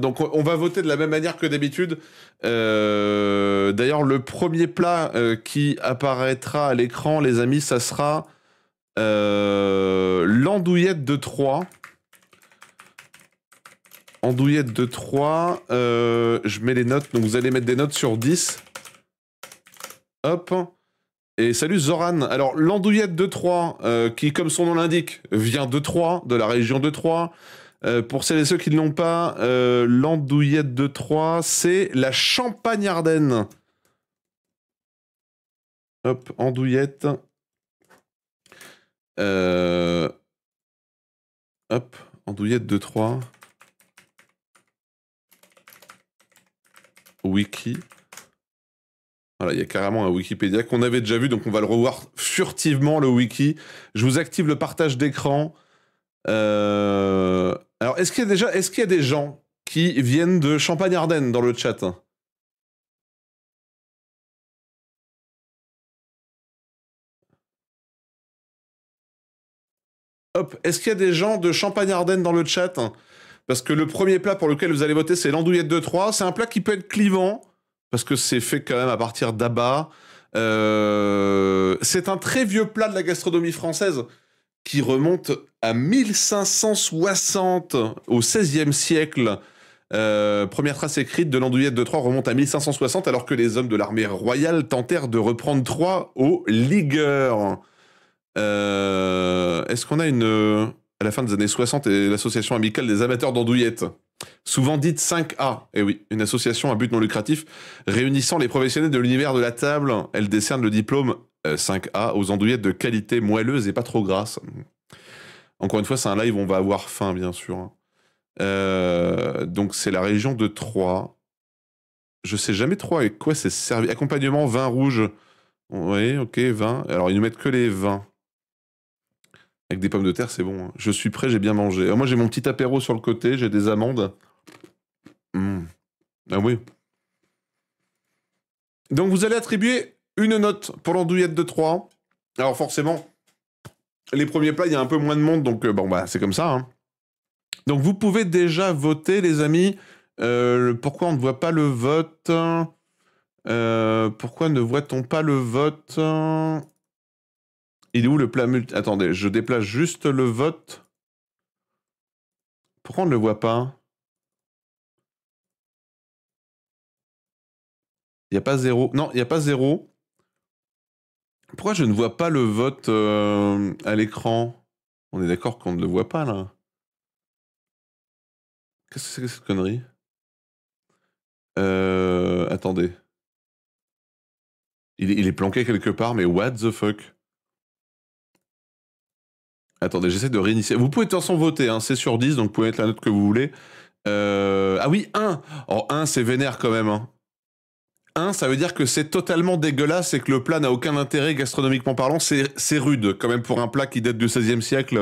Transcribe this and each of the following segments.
Donc on va voter de la même manière que d'habitude. D'ailleurs, le premier plat qui apparaîtra à l'écran, les amis, ça sera l'andouillette de Troyes. Andouillette de Troyes. Je mets les notes, donc vous allez mettre des notes sur 10. Hop. Et salut Zoran. Alors, l'andouillette de Troyes, qui, comme son nom l'indique, vient de Troyes, de la région de Troyes. Pour celles et ceux qui ne l'ont pas, l'andouillette de Troyes, c'est la Champagne-Ardenne. Hop, andouillette. Hop, andouillette de Troyes. Wiki. Voilà, il y a carrément un Wikipédia qu'on avait déjà vu, donc on va le revoir furtivement, le wiki. Je vous active le partage d'écran. Alors, est-ce qu'il y a des gens qui viennent de Champagne-Ardenne dans le chat? Hop, est-ce qu'il y a des gens de Champagne-Ardenne dans le chat? Parce que le premier plat pour lequel vous allez voter, c'est l'andouillette de Troyes. C'est un plat qui peut être clivant, parce que c'est fait quand même à partir d'abats. C'est un très vieux plat de la gastronomie française qui remonte à 1560, au XVIe siècle. Première trace écrite de l'andouillette de Troyes remonte à 1560, alors que les hommes de l'armée royale tentèrent de reprendre Troyes aux ligueurs. Est-ce qu'on a à la fin des années 60, l'association amicale des amateurs d'andouillettes, souvent dite 5A, et oui, une association à but non lucratif réunissant les professionnels de l'univers de la table. Elle décerne le diplôme 5A aux andouillettes de qualité moelleuse et pas trop grasse. Encore une fois, c'est un live, on va avoir faim, bien sûr. Donc c'est la région de Troyes. Je sais jamais trop avec quoi c'est servi. Accompagnement, vin rouge. Oui, ok, vin. Alors ils nous mettent que les vins. Avec des pommes de terre, c'est bon. Hein. Je suis prêt, j'ai bien mangé. Alors, moi, j'ai mon petit apéro sur le côté, j'ai des amandes. Mmh. Ah oui. Donc, vous allez attribuer une note pour l'andouillette de Troyes. Alors, forcément, les premiers plats, il y a un peu moins de monde, donc bon, bah, c'est comme ça. Hein. Donc, vous pouvez déjà voter, les amis. Pourquoi on ne voit pas le vote? Pourquoi ne voit-on pas le vote? Il est où le plat multi... Attendez, je déplace juste le vote. Pourquoi on ne le voit pas? Il n'y a pas 0. Non, il n'y a pas 0. Pourquoi je ne vois pas le vote à l'écran? On est d'accord qu'on ne le voit pas, là. Qu'est-ce que c'est que cette connerie? Attendez. Il est planqué quelque part, mais what the fuck? Attendez, j'essaie de réinitialiser. Vous pouvez de toute façon voter, hein, c'est sur 10, donc vous pouvez mettre la note que vous voulez. Ah oui, 1. Oh, 1, c'est vénère quand même. Hein. 1, ça veut dire que c'est totalement dégueulasse et que le plat n'a aucun intérêt gastronomiquement parlant. C'est rude, quand même, pour un plat qui date du XVIe siècle.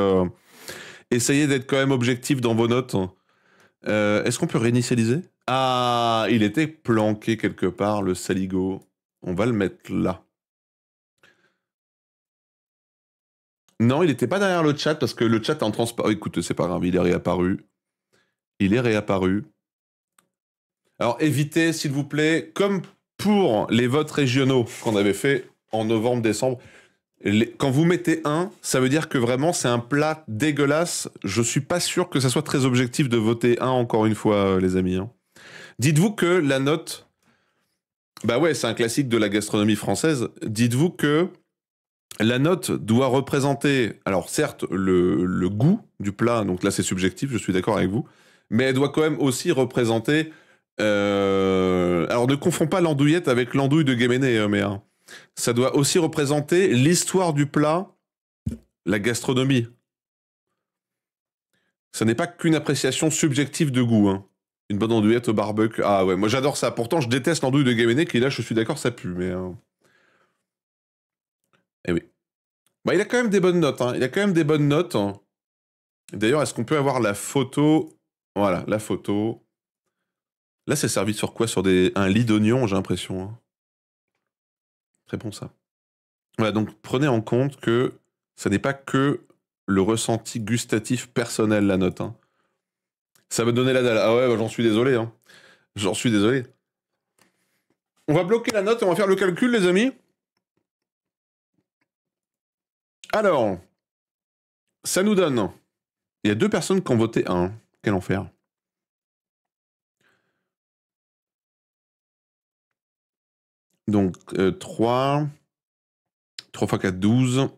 Essayez d'être quand même objectif dans vos notes. Est-ce qu'on peut réinitialiser? Ah, il était planqué quelque part, le saligo. On va le mettre là. Non, il n'était pas derrière le chat parce que le chat est en transparent. Écoute, c'est pas grave, il est réapparu. Il est réapparu. Alors évitez, s'il vous plaît, comme pour les votes régionaux qu'on avait fait en novembre-décembre, quand vous mettez 1, ça veut dire que vraiment c'est un plat dégueulasse. Je suis pas sûr que ça soit très objectif de voter 1 encore une fois, les amis. Hein. Dites-vous que la note... Bah ouais, c'est un classique de la gastronomie française. Dites-vous que la note doit représenter, alors certes, le goût du plat, donc là c'est subjectif, je suis d'accord avec vous, mais elle doit quand même aussi représenter... alors ne confonds pas l'andouillette avec l'andouille de Guéméné, mais hein, ça doit aussi représenter l'histoire du plat, la gastronomie. Ça n'est pas qu'une appréciation subjective de goût. Hein. Une bonne andouillette au barbecue. Ah ouais, moi j'adore ça. Pourtant, je déteste l'andouille de Guéméné, qui là, je suis d'accord, ça pue. Mais eh oui. Bah, il a quand même des bonnes notes. Hein. Il a quand même des bonnes notes. Hein. D'ailleurs, est-ce qu'on peut avoir la photo? Voilà, la photo. Là, c'est servi sur quoi? Sur un lit d'oignon, j'ai l'impression. Hein. Très bon, ça. Voilà, donc prenez en compte que ça n'est pas que le ressenti gustatif personnel, la note. Hein. Ça me donnait la dalle. Ah ouais, bah, j'en suis désolé. Hein. J'en suis désolé. On va bloquer la note et on va faire le calcul, les amis. Alors, ça nous donne... Il y a 2 personnes qui ont voté 1. Quel enfer. Donc, 3. 3 x 4, 12.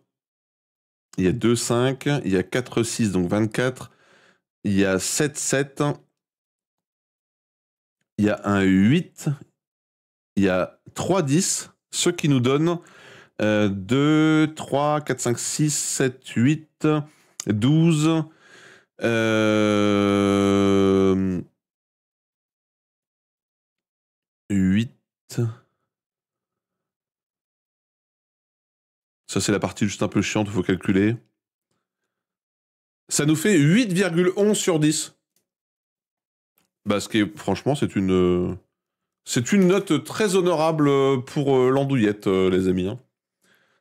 Il y a 2, 5. Il y a 4, 6, donc 24. Il y a 7, 7. Il y a un 8. Il y a 3, 10. Ce qui nous donne 2, 3, 4, 5, 6, 7, 8, 12. 8. Ça, c'est la partie juste un peu chiante, il faut calculer. Ça nous fait 8,11 sur 10. Bah, ce qui est, franchement, c'est une note très honorable pour l'andouillette, les amis. Hein.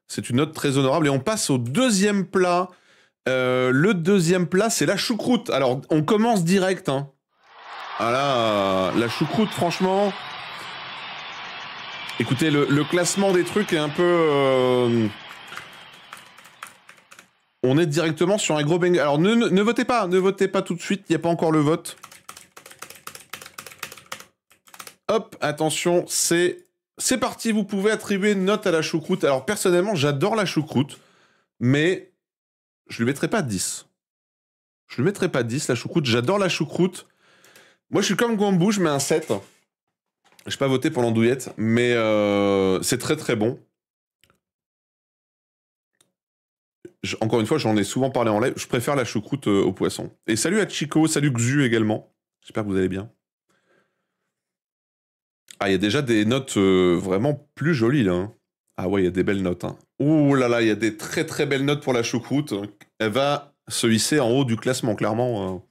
C'est une note très honorable. Et on passe au deuxième plat. Le deuxième plat, c'est la choucroute. Alors, on commence direct. Hein. Voilà, la choucroute, franchement... Écoutez, le classement des trucs est un peu... On est directement sur un gros banger. Alors, ne votez pas tout de suite. Il n'y a pas encore le vote. Hop, attention, c'est parti. Vous pouvez attribuer une note à la choucroute. Alors, personnellement, j'adore la choucroute, mais je lui mettrai pas 10. Je lui mettrai pas 10, la choucroute. J'adore la choucroute. Moi, je suis comme Gwambou, je mets un 7. Je n'ai pas voté pour l'andouillette, mais c'est très très bon. Encore une fois, j'en ai souvent parlé en live. Je préfère la choucroute au poisson. Et salut à Chico, salut Xu également. J'espère que vous allez bien. Ah, il y a déjà des notes vraiment plus jolies là. Hein. Ah ouais, il y a des belles notes. Hein. Ouh là là, il y a des très très belles notes pour la choucroute. Elle va se hisser en haut du classement, clairement.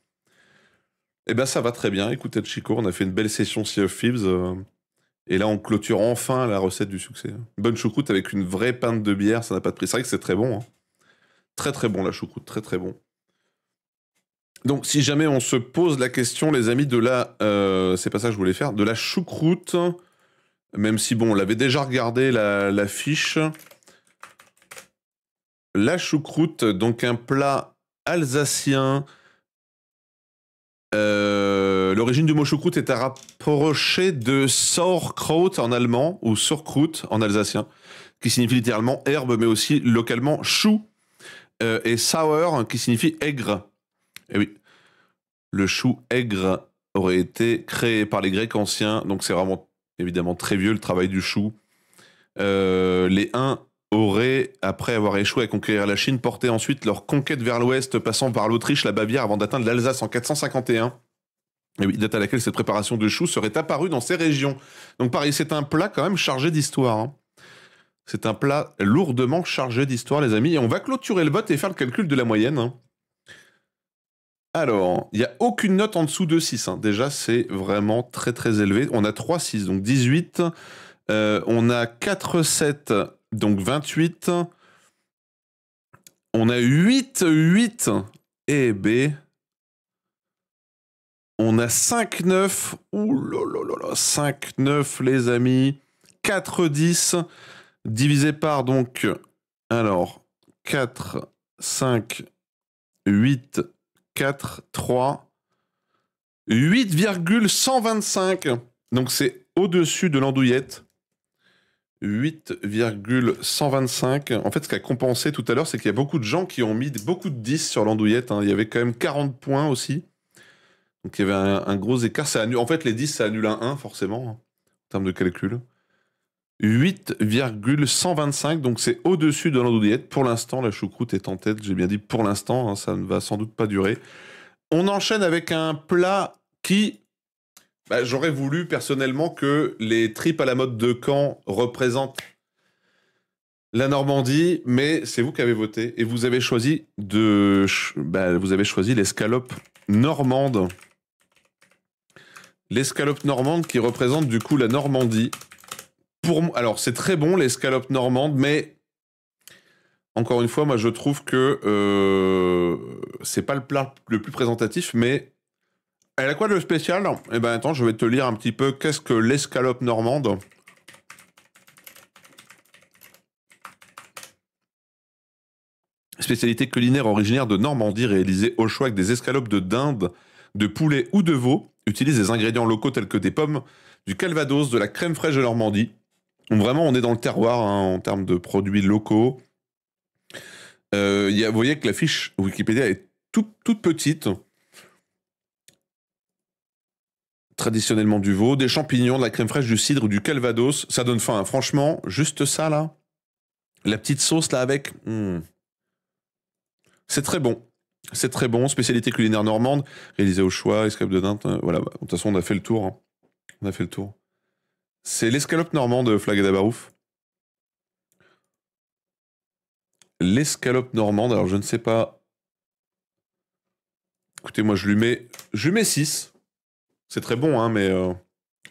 Eh ben ça va très bien. Écoutez Chico, on a fait une belle session Sea of Thieves. Et là, on clôture enfin la recette du succès. Une bonne choucroute avec une vraie pinte de bière, ça n'a pas de prix. C'est vrai que c'est très bon. Hein. Très très bon la choucroute, très très bon. Donc, si jamais on se pose la question, les amis, de la... c'est pas ça que je voulais faire. De la choucroute, même si, bon, on l'avait déjà regardé, la fiche. La choucroute, donc un plat alsacien. L'origine du mot choucroute est à rapprocher de Sauerkraut en allemand, ou Sauerkraut en alsacien, qui signifie littéralement herbe, mais aussi localement chou. Et sour, qui signifie aigre. Et oui, le chou aigre aurait été créé par les Grecs anciens, donc c'est vraiment évidemment très vieux le travail du chou. Les Huns auraient, après avoir échoué à conquérir la Chine, porté ensuite leur conquête vers l'ouest, passant par l'Autriche, la Bavière, avant d'atteindre l'Alsace en 451. Et oui, date à laquelle cette préparation de chou serait apparue dans ces régions. Donc pareil, c'est un plat quand même chargé d'histoire. Hein. C'est un plat lourdement chargé d'histoire, les amis. Et on va clôturer le vote et faire le calcul de la moyenne. Hein. Alors, il n'y a aucune note en dessous de 6. Hein. Déjà, c'est vraiment très très élevé. On a 3, 6, donc 18. On a 4, 7, donc 28. On a 8, 8 et B. On a 5, 9. Ouh là là là, 5, 9, les amis. 4, 10. Divisé par, donc, alors, 4, 5, 8, 4, 3, 8,125. Donc c'est au-dessus de l'andouillette. 8,125. En fait, ce qui a compensé tout à l'heure, c'est qu'il y a beaucoup de gens qui ont mis beaucoup de 10 sur l'andouillette. Hein. Il y avait quand même 40 points aussi. Donc il y avait un gros écart. Ça annule... En fait, les 10, ça annule un 1, forcément, hein, en termes de calcul. 8,125, donc c'est au-dessus de l'andouillette. Pour l'instant, la choucroute est en tête. J'ai bien dit pour l'instant, hein, ça ne va sans doute pas durer. On enchaîne avec un plat qui... Bah, j'aurais voulu personnellement que les tripes à la mode de Caen représentent la Normandie, mais c'est vous qui avez voté et vous avez choisi l'escalope normande. L'escalope normande qui représente du coup la Normandie. Alors c'est très bon l'escalope normande, mais encore une fois, moi je trouve que c'est pas le plat le plus présentatif, mais Elle a quoi de spécial? Eh ben attends, je vais te lire un petit peu qu'est-ce que l'escalope normande. Spécialité culinaire originaire de Normandie, réalisée au choix avec des escalopes de dinde, de poulet ou de veau. Utilise des ingrédients locaux tels que des pommes, du calvados, de la crème fraîche de Normandie. Donc vraiment, on est dans le terroir hein, en termes de produits locaux. Vous voyez que la fiche Wikipédia est toute petite. Traditionnellement du veau, des champignons, de la crème fraîche, du cidre ou du calvados. Ça donne faim, hein. Franchement, juste ça là. La petite sauce là avec. C'est très bon. C'est très bon. Spécialité culinaire normande, réalisée au choix, escalope de dinde. Voilà, de toute façon, on a fait le tour. Hein. On a fait le tour. C'est l'escalope normande, Flag et Dabarouf. L'escalope normande, alors je ne sais pas. Écoutez, moi je lui mets 6. C'est très bon, hein, mais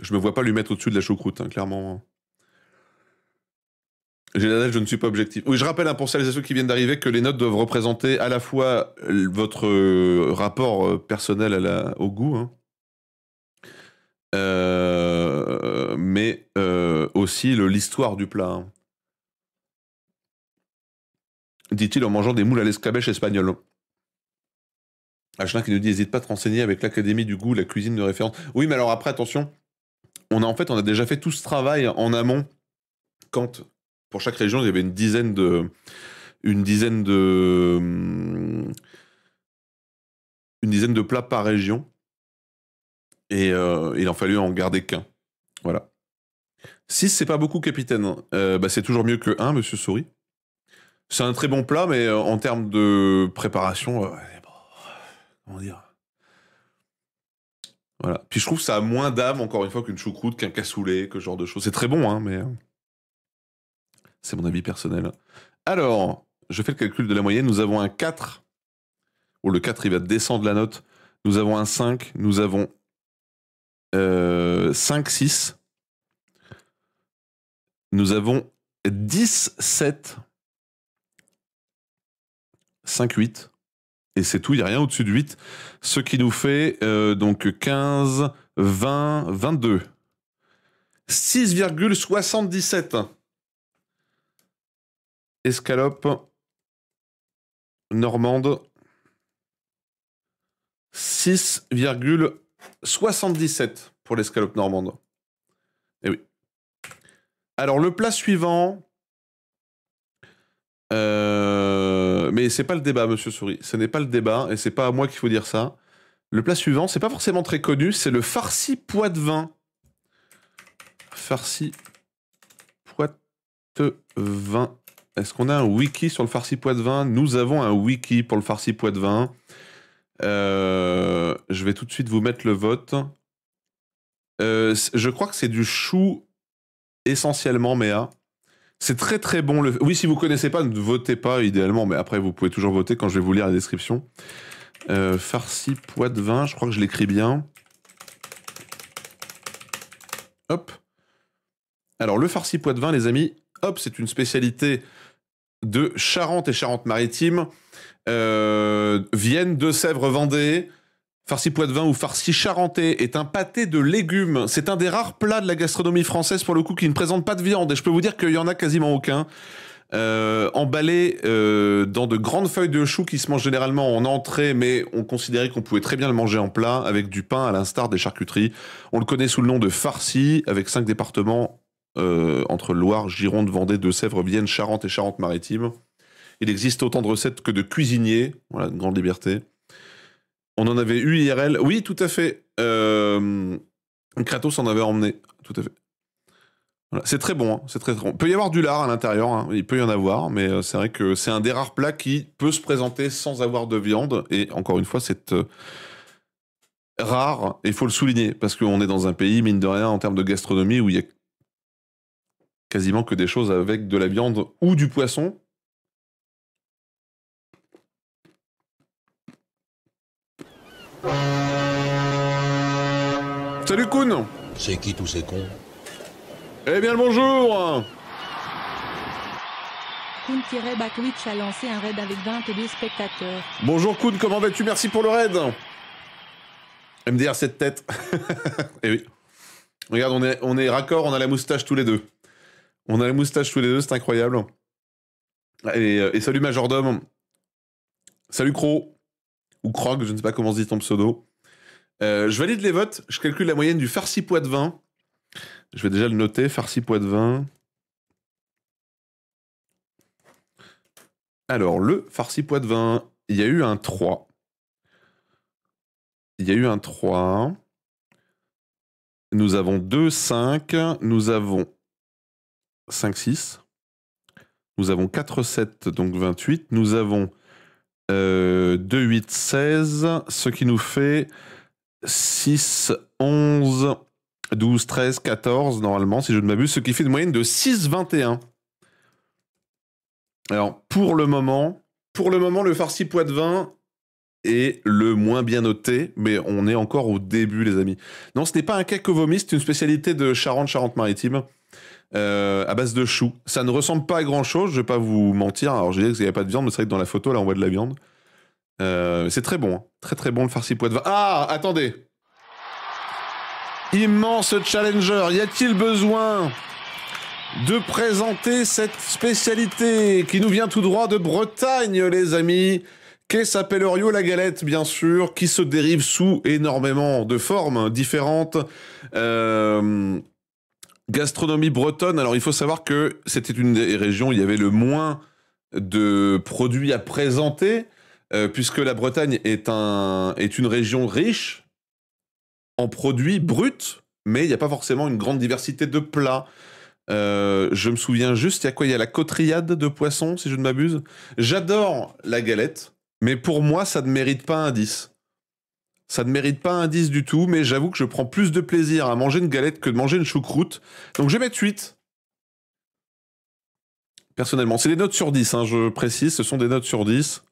je me vois pas lui mettre au-dessus de la choucroute, hein, clairement. J'ai la dalle, je ne suis pas objectif. Oui, je rappelle hein, pour celles et ceux qui viennent d'arriver que les notes doivent représenter à la fois votre rapport personnel au goût, hein, mais aussi l'histoire du plat. Hein. Dit-il en mangeant des moules à l'escabèche espagnole. Achelin qui nous dit n'hésite pas à te renseigner avec l'Académie du goût, la cuisine de référence. Oui, mais alors après, attention, on a déjà fait tout ce travail en amont quand, pour chaque région, il y avait une dizaine de plats par région. Et il en fallut en garder qu'un. Voilà. 6, c'est pas beaucoup, capitaine. C'est toujours mieux que 1, monsieur Souris. C'est un très bon plat, mais en termes de préparation, comment dire? Voilà. Puis je trouve que ça a moins d'âme, encore une fois, qu'une choucroute, qu'un cassoulet, que ce genre de choses. C'est très bon, hein, mais c'est mon avis personnel. Alors, je fais le calcul de la moyenne. Nous avons un 4. Bon, le 4, il va descendre la note. Nous avons un 5. Nous avons 5, 6. Nous avons 10, 7. 5, 8. Et c'est tout, il n'y a rien au-dessus de 8. Ce qui nous fait donc 15, 20, 22. 6,77. Escalope normande. 6,77 pour l'escalope normande. Eh oui. Alors, le plat suivant... mais c'est pas le débat, monsieur Souris. Ce n'est pas le débat, et c'est pas à moi qu'il faut dire ça. Le plat suivant, c'est pas forcément très connu, c'est le farci poitevin. Farci poitevin. Est-ce qu'on a un wiki sur le farci poitevin? Nous avons un wiki pour le farci poitevin. Je vais tout de suite vous mettre le vote. Je crois que c'est du chou essentiellement, Méa. C'est très très bon. Oui, si vous connaissez pas, ne votez pas idéalement, mais après vous pouvez toujours voter quand je vais vous lire la description. Farci poitevin, je crois que je l'écris bien. Hop. Alors le farci poitevin, les amis, hop, c'est une spécialité de Charente et Charente-Maritime. Vienne, Deux-Sèvres, Vendée. Farci poitevin ou farci charentais est un pâté de légumes. C'est un des rares plats de la gastronomie française pour le coup qui ne présente pas de viande. Et je peux vous dire qu'il y en a quasiment aucun. Emballé dans de grandes feuilles de chou qui se mangent généralement en entrée, mais on considérait qu'on pouvait très bien le manger en plat avec du pain à l'instar des charcuteries. On le connaît sous le nom de farci, avec 5 départements entre Loire, Gironde, Vendée, Deux-Sèvres, Vienne, Charente et Charente-Maritime. Il existe autant de recettes que de cuisiniers. Voilà, une grande liberté. On en avait eu IRL. Oui, tout à fait. Kratos en avait emmené. Tout à fait. Voilà. C'est très bon. Hein. C'est très, très bon. Il peut y avoir du lard à l'intérieur. Hein. Il peut y en avoir. Mais c'est vrai que c'est un des rares plats qui peut se présenter sans avoir de viande. Et encore une fois, c'est rare. Et il faut le souligner. Parce qu'on est dans un pays, mine de rien, en termes de gastronomie, où il y a quasiment que des choses avec de la viande ou du poisson. Salut Koun. C'est qui tous ces cons? Eh bien le bonjour. Koun-Bakwitch a lancé un raid avec 22 spectateurs. Bonjour Koun, comment vas-tu? Merci pour le raid. MDR cette tête. Et oui. Regarde, on est raccord, on a la moustache tous les deux. On a la moustache tous les deux, c'est incroyable. Et salut Majordome. Salut Cro. Ou Krog, je ne sais pas comment se dit ton pseudo. Je valide les votes, je calcule la moyenne du farci Poitevin. Je vais déjà le noter, farci Poitevin. Alors, le farci Poitevin, il y a eu un 3. Il y a eu un 3. Nous avons 2, 5. Nous avons 5, 6. Nous avons 4, 7, donc 28. Nous avons 2, 8, 16. Ce qui nous fait 6, 11, 12, 13, 14, normalement, si je ne m'abuse. Ce qui fait une moyenne de 6, 21. Alors, pour le moment, le farci Poitevin est le moins bien noté, mais on est encore au début, les amis. Non, ce n'est pas un cake au vomi, c'est une spécialité de Charente-Maritime, à base de choux. Ça ne ressemble pas à grand-chose, je ne vais pas vous mentir. Alors, je disais qu'il n'y avait pas de viande, mais c'est vrai que dans la photo, là, on voit de la viande. C'est très bon, hein. Très très bon, le farci Poitevin. Ah, attendez. Immense challenger, y a-t-il besoin de présenter cette spécialité qui nous vient tout droit de Bretagne, les amis, qui s'appelle la galette, bien sûr, qui se dérive sous énormément de formes différentes. Gastronomie bretonne, alors il faut savoir que c'était une des régions où il y avait le moins de produits à présenter, puisque la Bretagne est une région riche en produits bruts, mais il n'y a pas forcément une grande diversité de plats. Je me souviens juste, il y a quoi? Il y a la cotriade de poisson, si je ne m'abuse. J'adore la galette, mais pour moi, ça ne mérite pas un 10. Ça ne mérite pas un 10 du tout, mais j'avoue que je prends plus de plaisir à manger une galette que de manger une choucroute. Donc je vais mettre 8. Personnellement, c'est des notes sur 10, hein, je précise, ce sont des notes sur 10.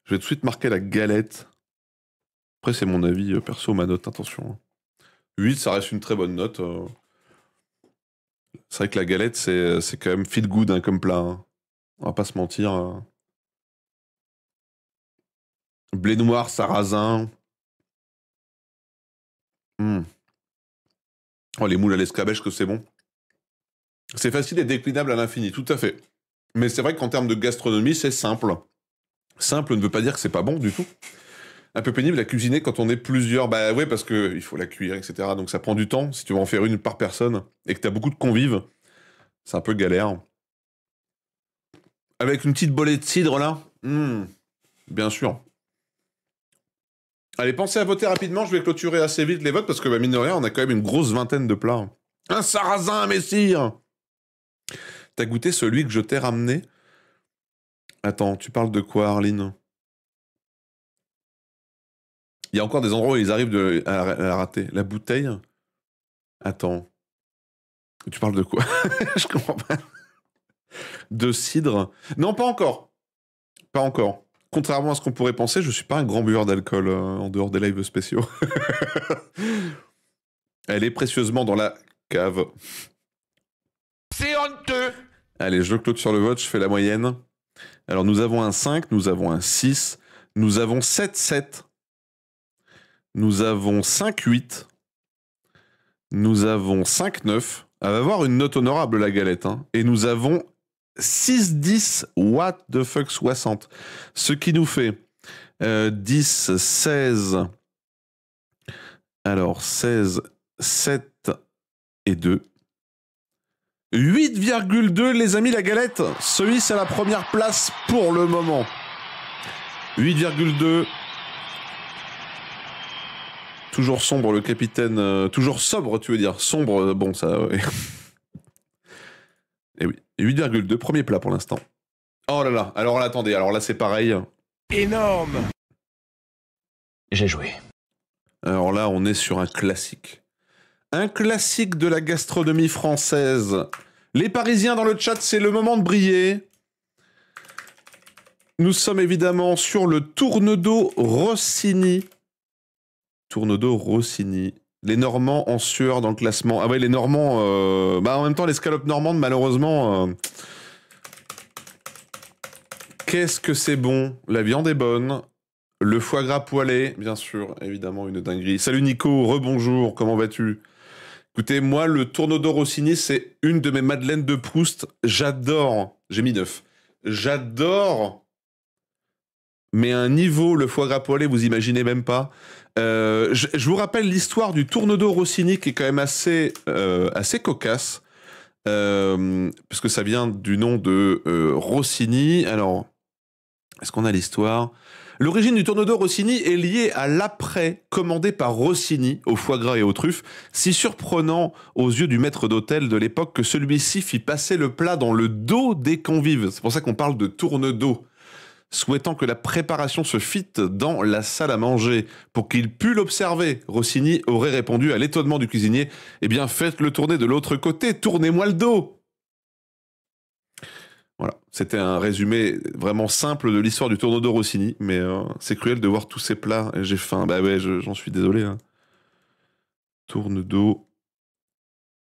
Je vais tout de suite marquer la galette. Après, c'est mon avis perso, ma note, attention. 8, ça reste une très bonne note. C'est vrai que la galette, c'est quand même feel good, hein, comme plat. Hein. On va pas se mentir. Blé noir, sarrasin. Oh, les moules à l'escabèche, que c'est bon. C'est facile et déclinable à l'infini, tout à fait. Mais c'est vrai qu'en termes de gastronomie, c'est simple. Simple ne veut pas dire que c'est pas bon du tout. Un peu pénible à cuisiner quand on est plusieurs. Bah ouais, parce qu'il faut la cuire, etc. Donc ça prend du temps. Si tu vas en faire une par personne et que tu as beaucoup de convives, c'est un peu galère. Avec une petite bolée de cidre là, bien sûr. Allez, pensez à voter rapidement. Je vais clôturer assez vite les votes parce que, bah, mine de rien, on a quand même une grosse vingtaine de plats. Un sarrasin, messire! T'as goûté celui que je t'ai ramené? Attends, tu parles de quoi, Arline? Il y a encore des endroits où ils arrivent à la rater. La bouteille? Attends. Tu parles de quoi? Je comprends pas. De cidre? Non, pas encore. Pas encore. Contrairement à ce qu'on pourrait penser, je suis pas un grand buveur d'alcool en dehors des lives spéciaux. Elle est précieusement dans la cave. C'est honteux! Allez, je clôture sur le vote, je fais la moyenne. Alors, nous avons un 5, nous avons un 6, nous avons 7, 7, nous avons 5, 8, nous avons 5, 9. Elle va avoir une note honorable, la galette. Hein. Et nous avons 6, 10, what the fuck 60. Ce qui nous fait 10, 16. Alors, 16, 7 et 2. 8,2 les amis, la galette se hisse à la première place pour le moment. 8,2. Toujours sombre le capitaine. Toujours sobre tu veux dire. Sombre, bon ça... Ouais. Et oui, 8,2, premier plat pour l'instant. Oh là là, alors là, attendez, alors là c'est pareil. Énorme! J'ai joué. Alors là, on est sur un classique. Un classique de la gastronomie française. Les Parisiens dans le chat, c'est le moment de briller. Nous sommes évidemment sur le Tournedos Rossini. Tournedos Rossini. Les Normands en sueur dans le classement. Ah ouais, les Normands... en même temps, l'escalope normande, malheureusement... Qu'est-ce que c'est bon. La viande est bonne. Le foie gras poêlé, bien sûr, évidemment, une dinguerie. Salut Nico, rebonjour, comment vas-tu? Écoutez, moi, le tourneau Rossini, c'est une de mes madeleines de Proust. J'adore, j'ai mis 9. J'adore, mais à un niveau, le foie gras poêlé, vous imaginez même pas. Je vous rappelle l'histoire du tourneau Rossini, qui est quand même assez cocasse, parce que ça vient du nom de Rossini. Alors, est-ce qu'on a l'histoire? L'origine du tourneau Rossini est liée à l'après commandé par Rossini au foie gras et aux truffes, si surprenant aux yeux du maître d'hôtel de l'époque que celui-ci fit passer le plat dans le dos des convives. C'est pour ça qu'on parle de tourne-dos. Souhaitant que la préparation se fît dans la salle à manger pour qu'il pût l'observer, Rossini aurait répondu à l'étonnement du cuisinier « Eh bien, faites-le tourner de l'autre côté, tournez-moi le dos !» Voilà, c'était un résumé vraiment simple de l'histoire du tourneau Rossini, mais c'est cruel de voir tous ces plats, et j'ai faim. Bah ouais, j'en suis désolé. Hein. Tourneau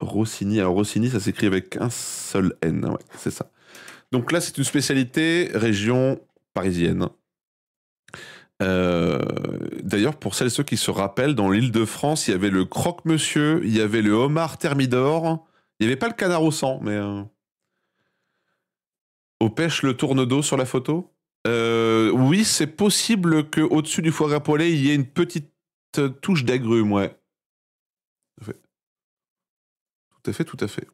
Rossini. Alors Rossini, ça s'écrit avec un seul N, ouais, c'est ça. Donc là, c'est une spécialité région parisienne. D'ailleurs, pour celles et ceux qui se rappellent, dans l'Île-de-France, il y avait le croque-monsieur, il y avait le homard thermidor, il n'y avait pas le canard au sang, mais... Aux pêches, le tourne-dos sur la photo. Oui, c'est possible qu'au-dessus du foie gras poêlé, il y ait une petite touche d'agrumes, ouais. Tout à fait, tout à fait.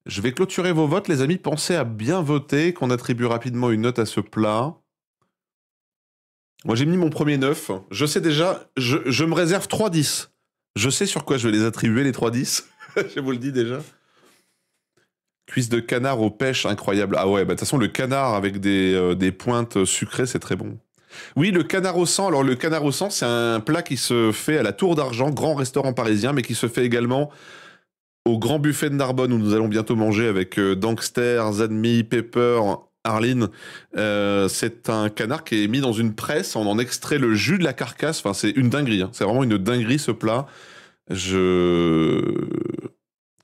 Je vais clôturer vos votes, les amis. Pensez à bien voter, qu'on attribue rapidement une note à ce plat. Moi, j'ai mis mon premier 9. Je sais déjà, je me réserve 3-10. Je sais sur quoi je vais les attribuer, les 3-10. Je vous le dis déjà. Cuisse de canard aux pêches, incroyable. Ah ouais, bah de toute façon, le canard avec des pointes sucrées, c'est très bon. Oui, le canard au sang. Alors, le canard au sang, c'est un plat qui se fait à la Tour d'Argent, grand restaurant parisien, mais qui se fait également au Grand Buffet de Narbonne, où nous allons bientôt manger avec Dankster, Zadmi, Pepper, Arline. C'est un canard qui est mis dans une presse, on en extrait le jus de la carcasse. Enfin, c'est une dinguerie. Hein. C'est vraiment une dinguerie, ce plat.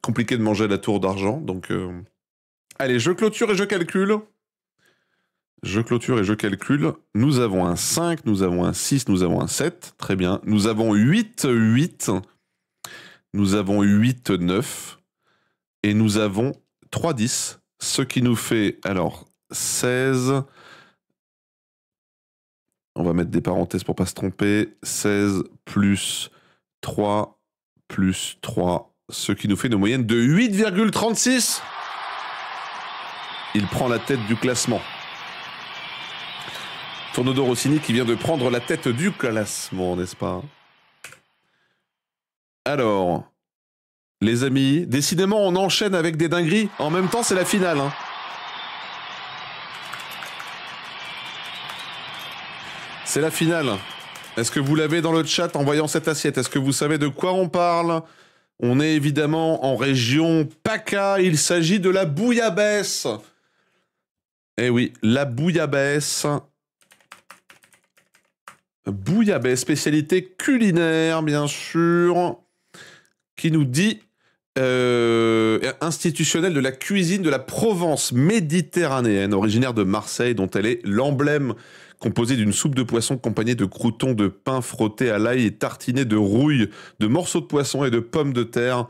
Compliqué de manger à la Tour d'Argent, donc... Allez, je clôture et je calcule. Je clôture et je calcule. Nous avons un 5, nous avons un 6, nous avons un 7. Très bien. Nous avons 8, 8. Nous avons 8, 9. Et nous avons 3, 10. Ce qui nous fait, alors, 16. On va mettre des parenthèses pour pas se tromper. 16 plus 3 plus 3. Ce qui nous fait une moyenne de 8,36. Il prend la tête du classement. Tourneau Rossini qui vient de prendre la tête du classement, n'est-ce pas? Alors, les amis, décidément, on enchaîne avec des dingueries. En même temps, c'est la finale. Hein. C'est la finale. Est-ce que vous l'avez dans le chat en voyant cette assiette? Est-ce que vous savez de quoi on parle? On est évidemment en région PACA. Il s'agit de la bouillabaisse. Eh oui, la bouillabaisse. Bouillabaisse, spécialité culinaire, bien sûr, qui nous dit institutionnelle de la cuisine de la Provence méditerranéenne, originaire de Marseille, dont elle est l'emblème, composée d'une soupe de poisson accompagnée de croûtons de pain frottés à l'ail et tartinés de rouille, de morceaux de poisson et de pommes de terre.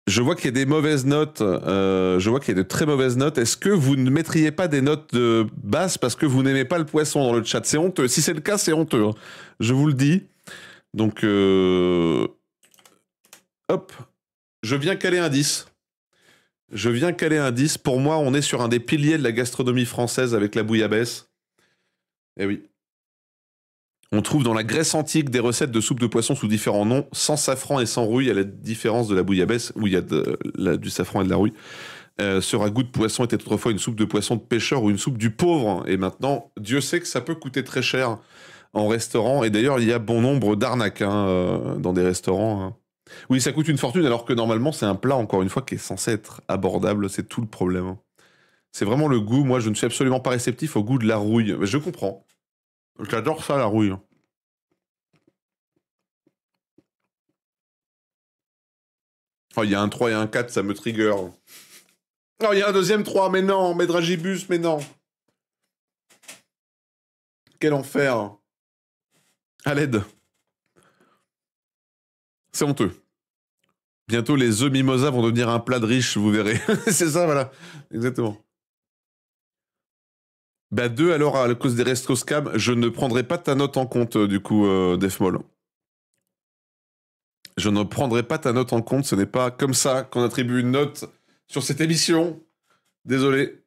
Je vois qu'il y a des mauvaises notes, je vois qu'il y a de très mauvaises notes. Est-ce que vous ne mettriez pas des notes basses parce que vous n'aimez pas le poisson dans le chat? C'est honteux. Si c'est le cas, c'est honteux. Hein. Je vous le dis. Donc, hop, je viens caler un 10. Je viens caler un 10. Pour moi, on est sur un des piliers de la gastronomie française avec la bouillabaisse. Eh oui. On trouve dans la Grèce antique des recettes de soupe de poisson sous différents noms, sans safran et sans rouille, à la différence de la bouillabaisse, où il y a du safran et de la rouille. Ce ragoût de poisson était autrefois une soupe de poisson de pêcheur ou une soupe du pauvre. Et maintenant, Dieu sait que ça peut coûter très cher en restaurant. Et d'ailleurs, il y a bon nombre d'arnaques dans des restaurants. Hein. Oui, ça coûte une fortune, alors que normalement, c'est un plat, encore une fois, qui est censé être abordable. C'est tout le problème. Hein. C'est vraiment le goût. Moi, je ne suis absolument pas réceptif au goût de la rouille. Je comprends. J'adore ça, la rouille. Oh, il y a un 3 et un 4, ça me trigger. Oh, il y a un deuxième 3, mais non, mais Dragibus, mais non. Quel enfer. À l'aide. C'est honteux. Bientôt, les œufs mimosa vont devenir un plat de riche, vous verrez. C'est ça, voilà. Exactement. Bah 2 alors, à cause des restos scam, je ne prendrai pas ta note en compte, du coup, Defmol. Je ne prendrai pas ta note en compte, ce n'est pas comme ça qu'on attribue une note sur cette émission. Désolé.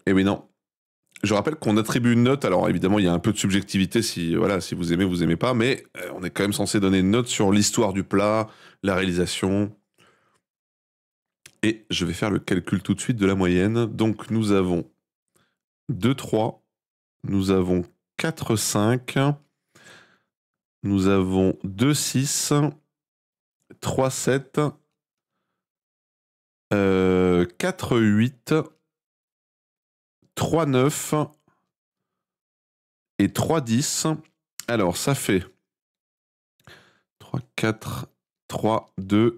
Et oui, non. Je rappelle qu'on attribue une note, alors évidemment il y a un peu de subjectivité si, voilà, si vous aimez pas, mais on est quand même censé donner une note sur l'histoire du plat, la réalisation. Et je vais faire le calcul tout de suite de la moyenne. Donc nous avons 2, 3, nous avons 4, 5, nous avons 2, 6, 3, 7, 4, 8, 3, 9 et 3, 10. Alors ça fait 3, 4, 3, 2.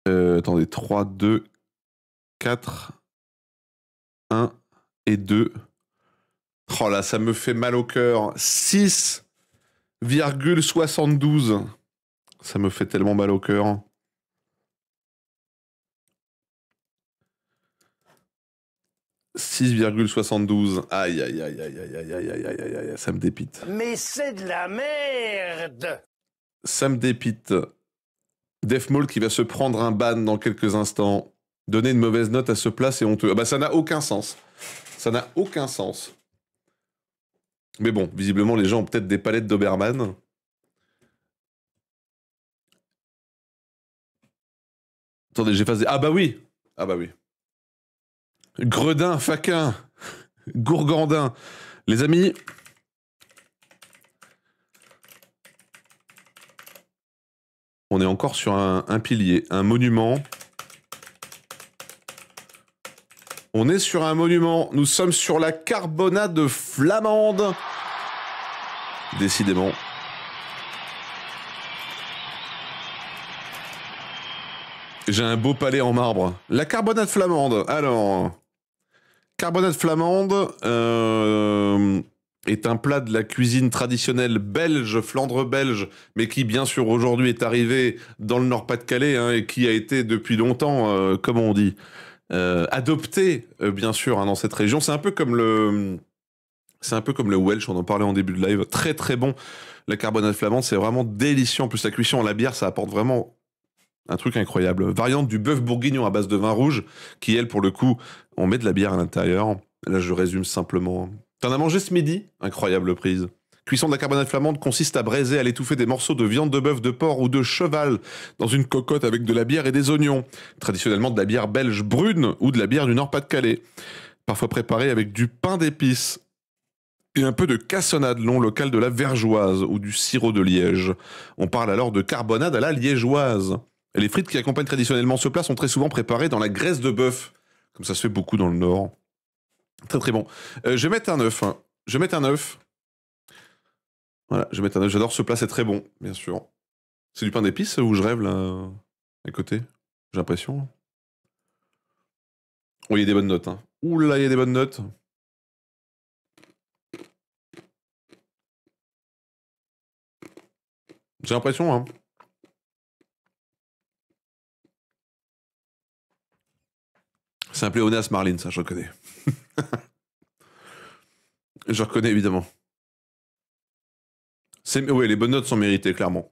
Attendez, 3, 2, 4, 1 et 2. Oh là, ça me fait mal au cœur. 6,72. Ça me fait tellement mal au cœur. « 6,72. Aïe, aïe, aïe, aïe, aïe, aïe, aïe, aïe, aïe, aïe, aïe, ça me dépite. Mais c'est de la merde. Ça me dépite. Defmol qui va se prendre un ban dans quelques instants. Donner une mauvaise note à ce plat, c'est honteux. Ah bah ça n'a aucun sens. Ça n'a aucun sens. Mais bon, visiblement, les gens ont peut-être des palettes d'Obermann. Attendez, j'efface des... Ah bah oui. Ah bah oui. Gredin, Faquin, Gourgandin. Les amis... On est encore sur un pilier, un monument. On est sur un monument. Nous sommes sur la carbonade flamande. Décidément. J'ai un beau palais en marbre. La carbonade flamande. Alors, carbonade flamande est un plat de la cuisine traditionnelle belge, Flandre belge, mais qui bien sûr aujourd'hui est arrivé dans le Nord-Pas-de-Calais hein, et qui a été depuis longtemps, comment on dit, adopté bien sûr hein, dans cette région. C'est un peu comme le Welsh, on en parlait en début de live. Très très bon. La carbonade flamande, c'est vraiment délicieux. En plus, la cuisson à la bière, ça apporte vraiment un truc incroyable. Variante du bœuf bourguignon à base de vin rouge, qui elle, pour le coup, on met de la bière à l'intérieur. Là, je résume simplement. T'en as mangé ce midi? Incroyable prise. Cuisson de la carbonade flamande consiste à braiser, à l'étouffer des morceaux de viande de bœuf, de porc ou de cheval dans une cocotte avec de la bière et des oignons. Traditionnellement de la bière belge brune ou de la bière du Nord-Pas-de-Calais. Parfois préparée avec du pain d'épices et un peu de cassonade long local de la vergeoise ou du sirop de liège. On parle alors de carbonade à la liégeoise. Et les frites qui accompagnent traditionnellement ce plat sont très souvent préparées dans la graisse de bœuf, comme ça se fait beaucoup dans le Nord. Très très bon. Je vais mettre un œuf. Hein. Je vais mettre un œuf. Voilà, je vais mettre un œuf. J'adore ce plat, c'est très bon, bien sûr. C'est du pain d'épices ou je rêve là à côté? J'ai l'impression. Oh, il y a des bonnes notes. Hein. Ouh là, il y a des bonnes notes. J'ai l'impression, hein. C'est un pléonasme Marlin, ça, je reconnais. Je reconnais, évidemment. Oui, les bonnes notes sont méritées, clairement.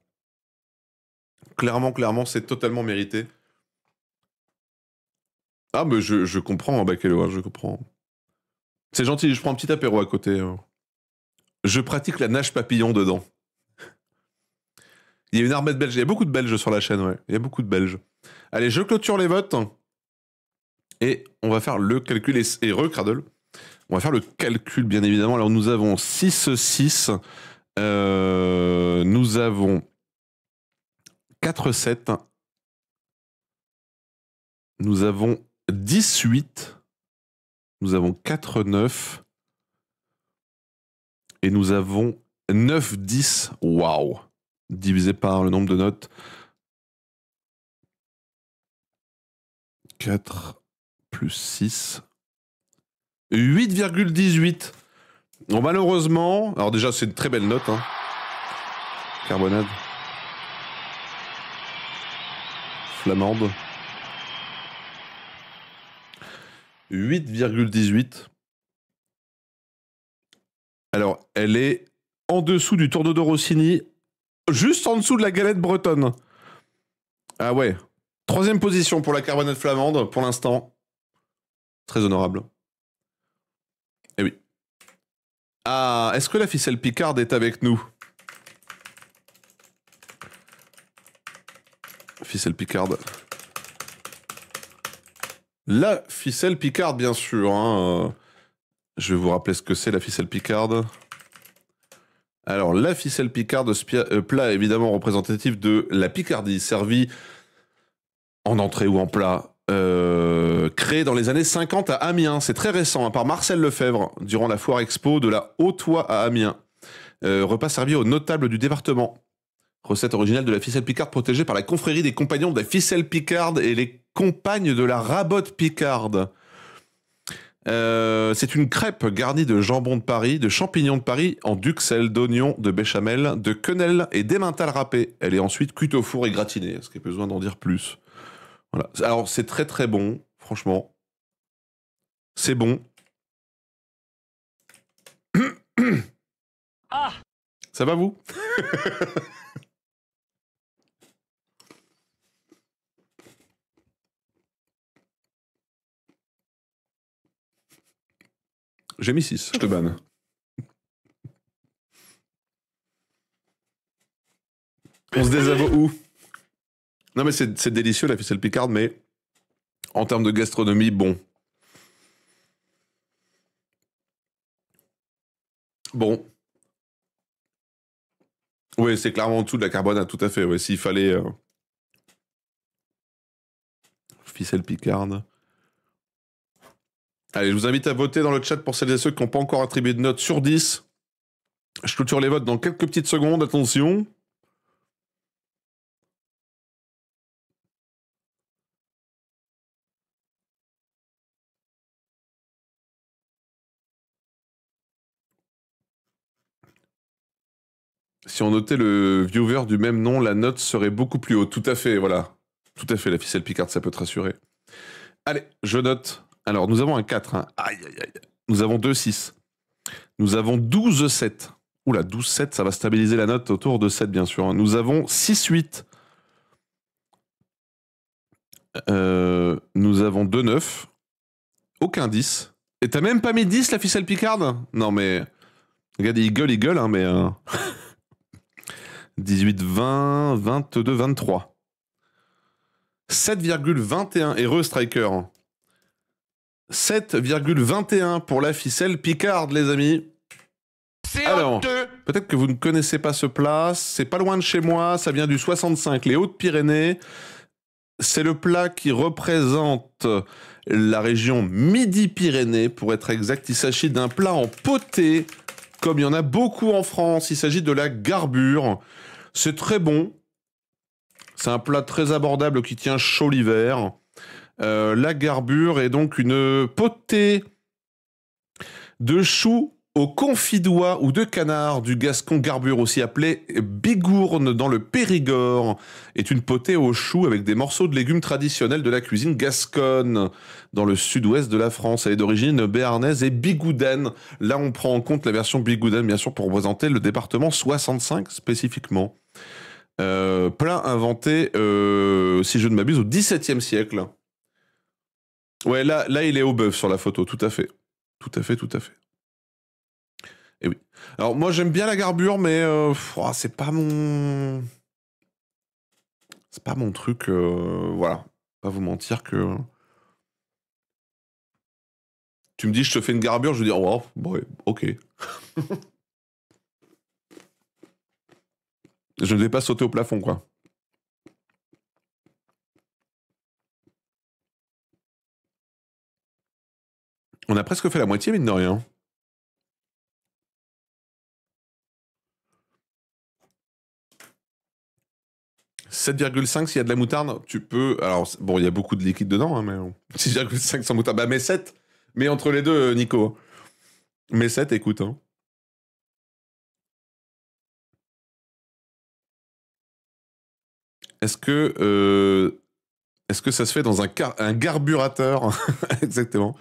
Clairement, c'est totalement mérité. Ah, mais je comprends, Bakelo, je comprends. C'est gentil, je prends un petit apéro à côté. Je pratique la nage papillon dedans. Il y a une armée de Belges. Il y a beaucoup de Belges sur la chaîne, ouais. Il y a beaucoup de Belges. Allez, je clôture les votes. Et on va faire le calcul. Et Cradle. On va faire le calcul, bien évidemment. Alors, nous avons 6-6. Nous avons 4-7. Nous avons 18. Nous avons 4-9. Et nous avons 9-10. Waouh! Divisé par le nombre de notes. 4 plus 6. 8,18. Bon, malheureusement, alors déjà, c'est une très belle note, hein. Carbonade. Flamande. 8,18. Alors, elle est en dessous du Tourneau de Rossini, juste en dessous de la galette bretonne. Ah ouais. 3e position pour la carbonade flamande, pour l'instant. Très honorable. Eh oui. Ah, est-ce que la ficelle picarde est avec nous? Ficelle picarde. La ficelle picarde, bien sûr. Hein. Je vais vous rappeler ce que c'est, la ficelle picarde. Alors, la ficelle picarde, plat évidemment représentatif de la Picardie, servi en entrée ou en plat, créé dans les années 50 à Amiens. C'est très récent, hein, par Marcel Lefebvre, durant la foire expo de la Haute-Oie à Amiens. Repas servi aux notables du département. Recette originale de la ficelle picarde protégée par la confrérie des compagnons de la ficelle picarde et les compagnes de la rabotte picarde. C'est une crêpe garnie de jambon de Paris, de champignons de Paris, en duxelles, d'oignons, de béchamel, de quenelle et d'emmental râpé. Elle est ensuite cuite au four et gratinée. Est-ce qu'il y a besoin d'en dire plus? Voilà. Alors, c'est très très bon, franchement. C'est bon. Ah! Ça va, vous? J'ai mis 6, je te banne. On se désavoue où? Non mais c'est délicieux la ficelle picarde, mais en termes de gastronomie, bon. Bon. Oui, c'est clairement en dessous de la carbonade, tout à fait. Ouais, s'il fallait... Ficelle picarde. Allez, je vous invite à voter dans le chat pour celles et ceux qui n'ont pas encore attribué de notes sur 10. Je clôture les votes dans quelques petites secondes, attention. Si on notait le viewer du même nom, la note serait beaucoup plus haute. Tout à fait, voilà. Tout à fait, la ficelle picarde, ça peut te rassurer. Allez, je note. Alors, nous avons un 4. Hein. Aïe, aïe, aïe. Nous avons 2, 6. Nous avons 12, 7. Oula, 12, 7, ça va stabiliser la note autour de 7, bien sûr. Hein. Nous avons 6, 8. Nous avons 2, 9. Aucun 10. Et t'as même pas mis 10, la ficelle picarde? Non, mais... Regardez, il gueule, hein, mais... 18, 20, 22, 23. 7,21. Heureux Striker. 7,21 pour la ficelle picarde, les amis. Alors, peut-être que vous ne connaissez pas ce plat. C'est pas loin de chez moi. Ça vient du 65, les Hautes-Pyrénées. C'est le plat qui représente la région Midi-Pyrénées, pour être exact. Il s'agit d'un plat en potée, comme il y en a beaucoup en France. Il s'agit de la garbure. C'est très bon. C'est un plat très abordable qui tient chaud l'hiver. La garbure est donc une potée de choux au confit d'oie ou de canard du Gascon garbure, aussi appelée bigourne dans le Périgord, est une potée aux choux avec des morceaux de légumes traditionnels de la cuisine gasconne dans le sud-ouest de la France. Elle est d'origine béarnaise et bigoudaine. Là, on prend en compte la version bigoudaine, bien sûr, pour représenter le département 65 spécifiquement. Plat inventé, si je ne m'abuse, au XVIIe siècle. Ouais, là, il est au bœuf sur la photo, tout à fait. Tout à fait. Et oui. Alors, moi, j'aime bien la garbure, mais c'est pas mon... C'est pas mon truc, voilà. Pas vous mentir que... Tu me dis, je te fais une garbure, je veux dire, oh, ouais, ok. Je ne vais pas sauter au plafond, quoi. On a presque fait la moitié, mine de rien. « 7,5 s'il y a de la moutarde, tu peux... Alors, bon, il y a beaucoup de liquide dedans, hein, mais... 6,5 sans moutarde. Bah, mets 7. Mais entre les deux, Nico. Mets 7, écoute. Hein. Est-ce que ça se fait dans un carburateur? Exactement.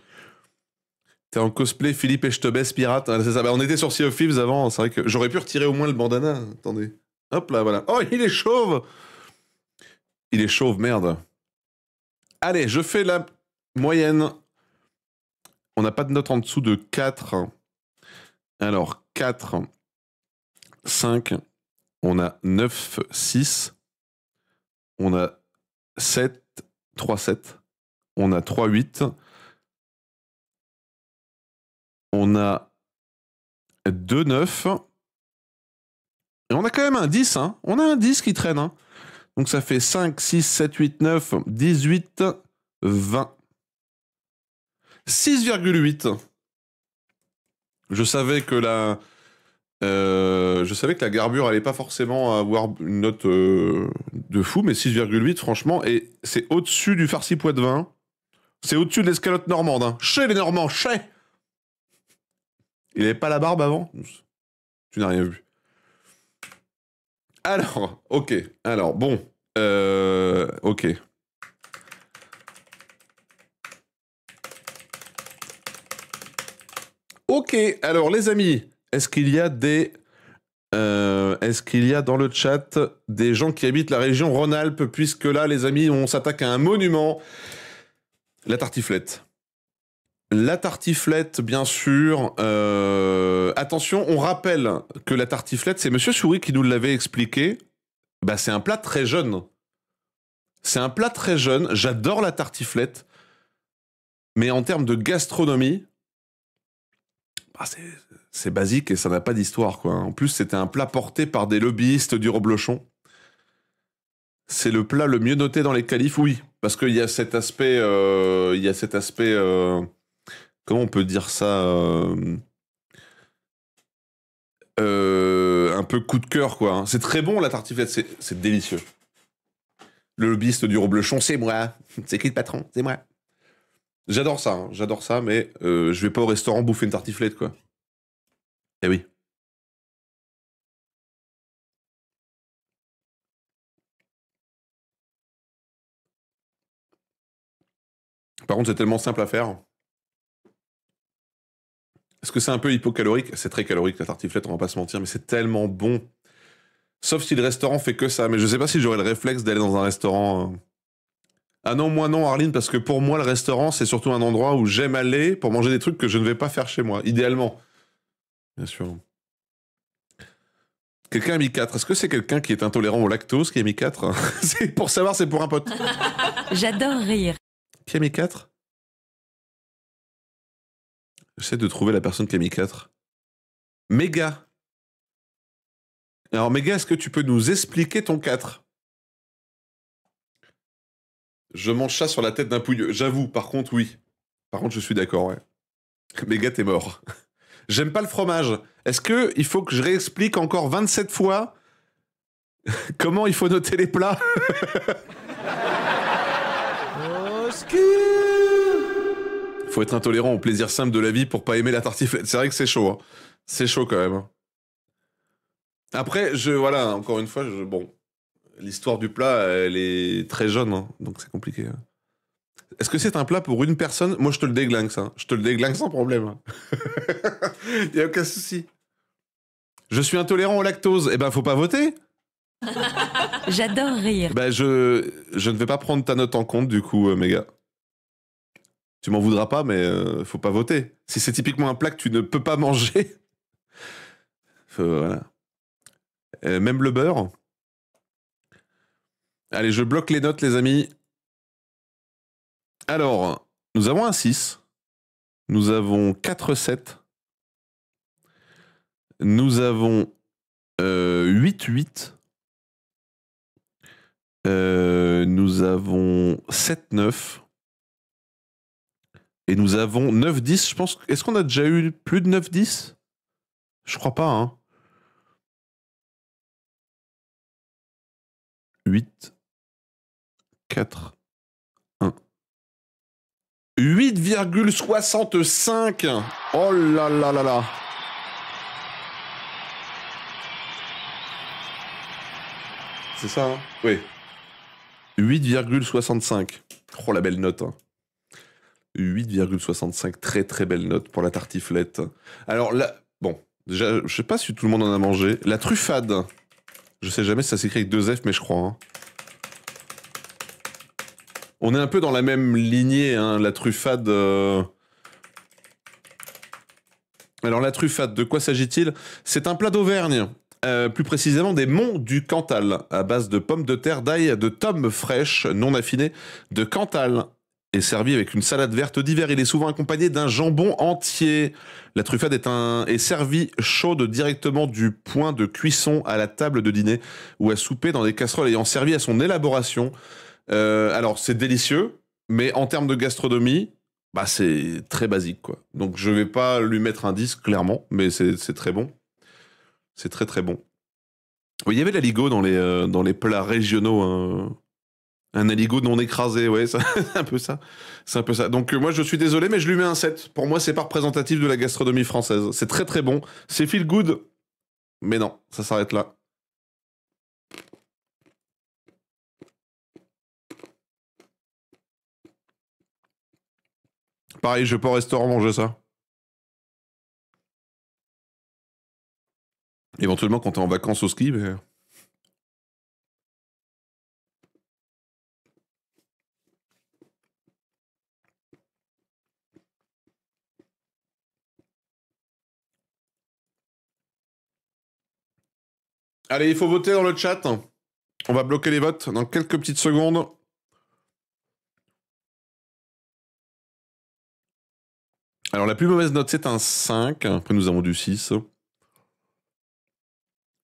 T'es en cosplay Philippe et je te baisse pirate. C'est ça. Bah, on était sur Sea of Thieves avant. C'est vrai que j'aurais pu retirer au moins le bandana. Attendez. Hop là, voilà. Oh, il est chauve. Il est chauve, merde. Allez, je fais la moyenne. On n'a pas de note en dessous de 4. Alors, 4, 5. On a 9, 6. On a 7, 3, 7. On a 3, 8. On a 2, 9. Et on a quand même un 10. Hein. On a un 10 qui traîne. Hein. Donc ça fait 5, 6, 7, 8, 9, 18, 20. 6,8. Je savais que la garbure allait pas forcément avoir une note de fou, mais 6,8 franchement, et c'est au-dessus du farci poitevin. C'est au-dessus de l'escalope normande. Hein. Chez les Normands, chez. Il avait pas la barbe avant? Tu n'as rien vu. Alors, ok. Alors, bon. Ok. Ok, alors les amis, est-ce qu'il y a dans le chat des gens qui habitent la région Rhône-Alpes, puisque là, les amis, on s'attaque à un monument, la tartiflette. La tartiflette, bien sûr. Attention, on rappelle que la tartiflette, c'est Monsieur Souris qui nous l'avait expliqué. Bah, c'est un plat très jeune. C'est un plat très jeune. J'adore la tartiflette. Mais en termes de gastronomie, bah, c'est basique et ça n'a pas d'histoire, quoi. En plus, c'était un plat porté par des lobbyistes du reblochon. C'est le plat le mieux noté dans les qualifs, oui. Parce qu'il y a cet aspect... comment on peut dire ça un peu coup de cœur, quoi. C'est très bon, la tartiflette. C'est délicieux. Le lobbyiste du reblochon, c'est moi. C'est qui le patron? C'est moi. J'adore ça, mais je vais pas au restaurant bouffer une tartiflette, quoi. Eh oui. Par contre, c'est tellement simple à faire. Est-ce que c'est un peu hypocalorique? C'est très calorique, la tartiflette, on va pas se mentir, mais c'est tellement bon. Sauf si le restaurant fait que ça, mais je sais pas si j'aurais le réflexe d'aller dans un restaurant... Ah non, moi non, Arline, parce que pour moi, le restaurant, c'est surtout un endroit où j'aime aller pour manger des trucs que je ne vais pas faire chez moi, idéalement. Bien sûr. Quelqu'un a mis 4. Est-ce que c'est quelqu'un qui est intolérant au lactose qui a mis 4? C'est pour savoir, c'est pour un pote. J'adore rire. Qui a mis 4? J'essaie de trouver la personne qui a mis 4. Méga. Alors, Méga, est-ce que tu peux nous expliquer ton 4? Je mange ça sur la tête d'un pouilleux. J'avoue, par contre, oui. Par contre, je suis d'accord, ouais. Méga, t'es mort. J'aime pas le fromage. Est-ce que il faut que je réexplique encore 27 fois comment il faut noter les plats? Faut être intolérant au plaisir simple de la vie pour pas aimer la tartiflette. C'est vrai que c'est chaud. Hein. C'est chaud quand même. Hein. Après, voilà, encore une fois, bon, l'histoire du plat, elle est très jeune, hein, donc c'est compliqué. Hein. Est-ce que c'est un plat pour une personne? Moi, je te le déglingue, ça. Je te le déglingue sans problème. Y a aucun souci. Je suis intolérant au lactose. Eh ben, faut pas voter. J'adore rire. Ben, je ne vais pas prendre ta note en compte, du coup, Méga. Tu m'en voudras pas, mais faut pas voter. Si c'est typiquement un plat que tu ne peux pas manger, voilà. Même le beurre. Allez, je bloque les notes, les amis. Alors, nous avons un 6. Nous avons 4, 7. Nous avons 8, 8. Nous avons 7, 9. Et nous avons 9, 10. Je pense. Est-ce qu'on a déjà eu plus de 9, 10? Je crois pas, hein. 8, 4, 1. 8,65. Oh là là là là. C'est ça, hein? Oui. 8,65. Oh, la belle note. Hein. 8,65. Très très belle note pour la tartiflette. Alors là, bon, déjà, je sais pas si tout le monde en a mangé. La truffade. Je sais jamais si ça s'écrit avec 2 F, mais je crois. Hein. On est un peu dans la même lignée, hein, la truffade. Alors la truffade, de quoi s'agit-il? C'est un plat d'Auvergne, plus précisément des monts du Cantal, à base de pommes de terre, d'ail, de tomes fraîches non affinées, de Cantal, et servi avec une salade verte d'hiver. Il est souvent accompagné d'un jambon entier. La truffade est servie chaude directement du point de cuisson à la table de dîner ou à souper dans des casseroles ayant servi à son élaboration. Alors c'est délicieux, mais en termes de gastronomie, bah c'est très basique quoi. Donc je vais pas lui mettre un 10 clairement, mais c'est très bon. C'est très très bon. Oui, il y avait l'aligot dans les plats régionaux, hein. Un aligot non écrasé, ouais, c'est un peu ça. C'est un peu ça. Donc moi je suis désolé, mais je lui mets un 7. Pour moi c'est pas représentatif de la gastronomie française. C'est très très bon. C'est feel good, mais non, ça s'arrête là. Pareil, je vais pas au restaurant manger ça. Éventuellement quand t'es en vacances au ski, mais... Allez, il faut voter dans le chat. On va bloquer les votes dans quelques petites secondes. Alors, la plus mauvaise note, c'est un 5. Après, nous avons du 6.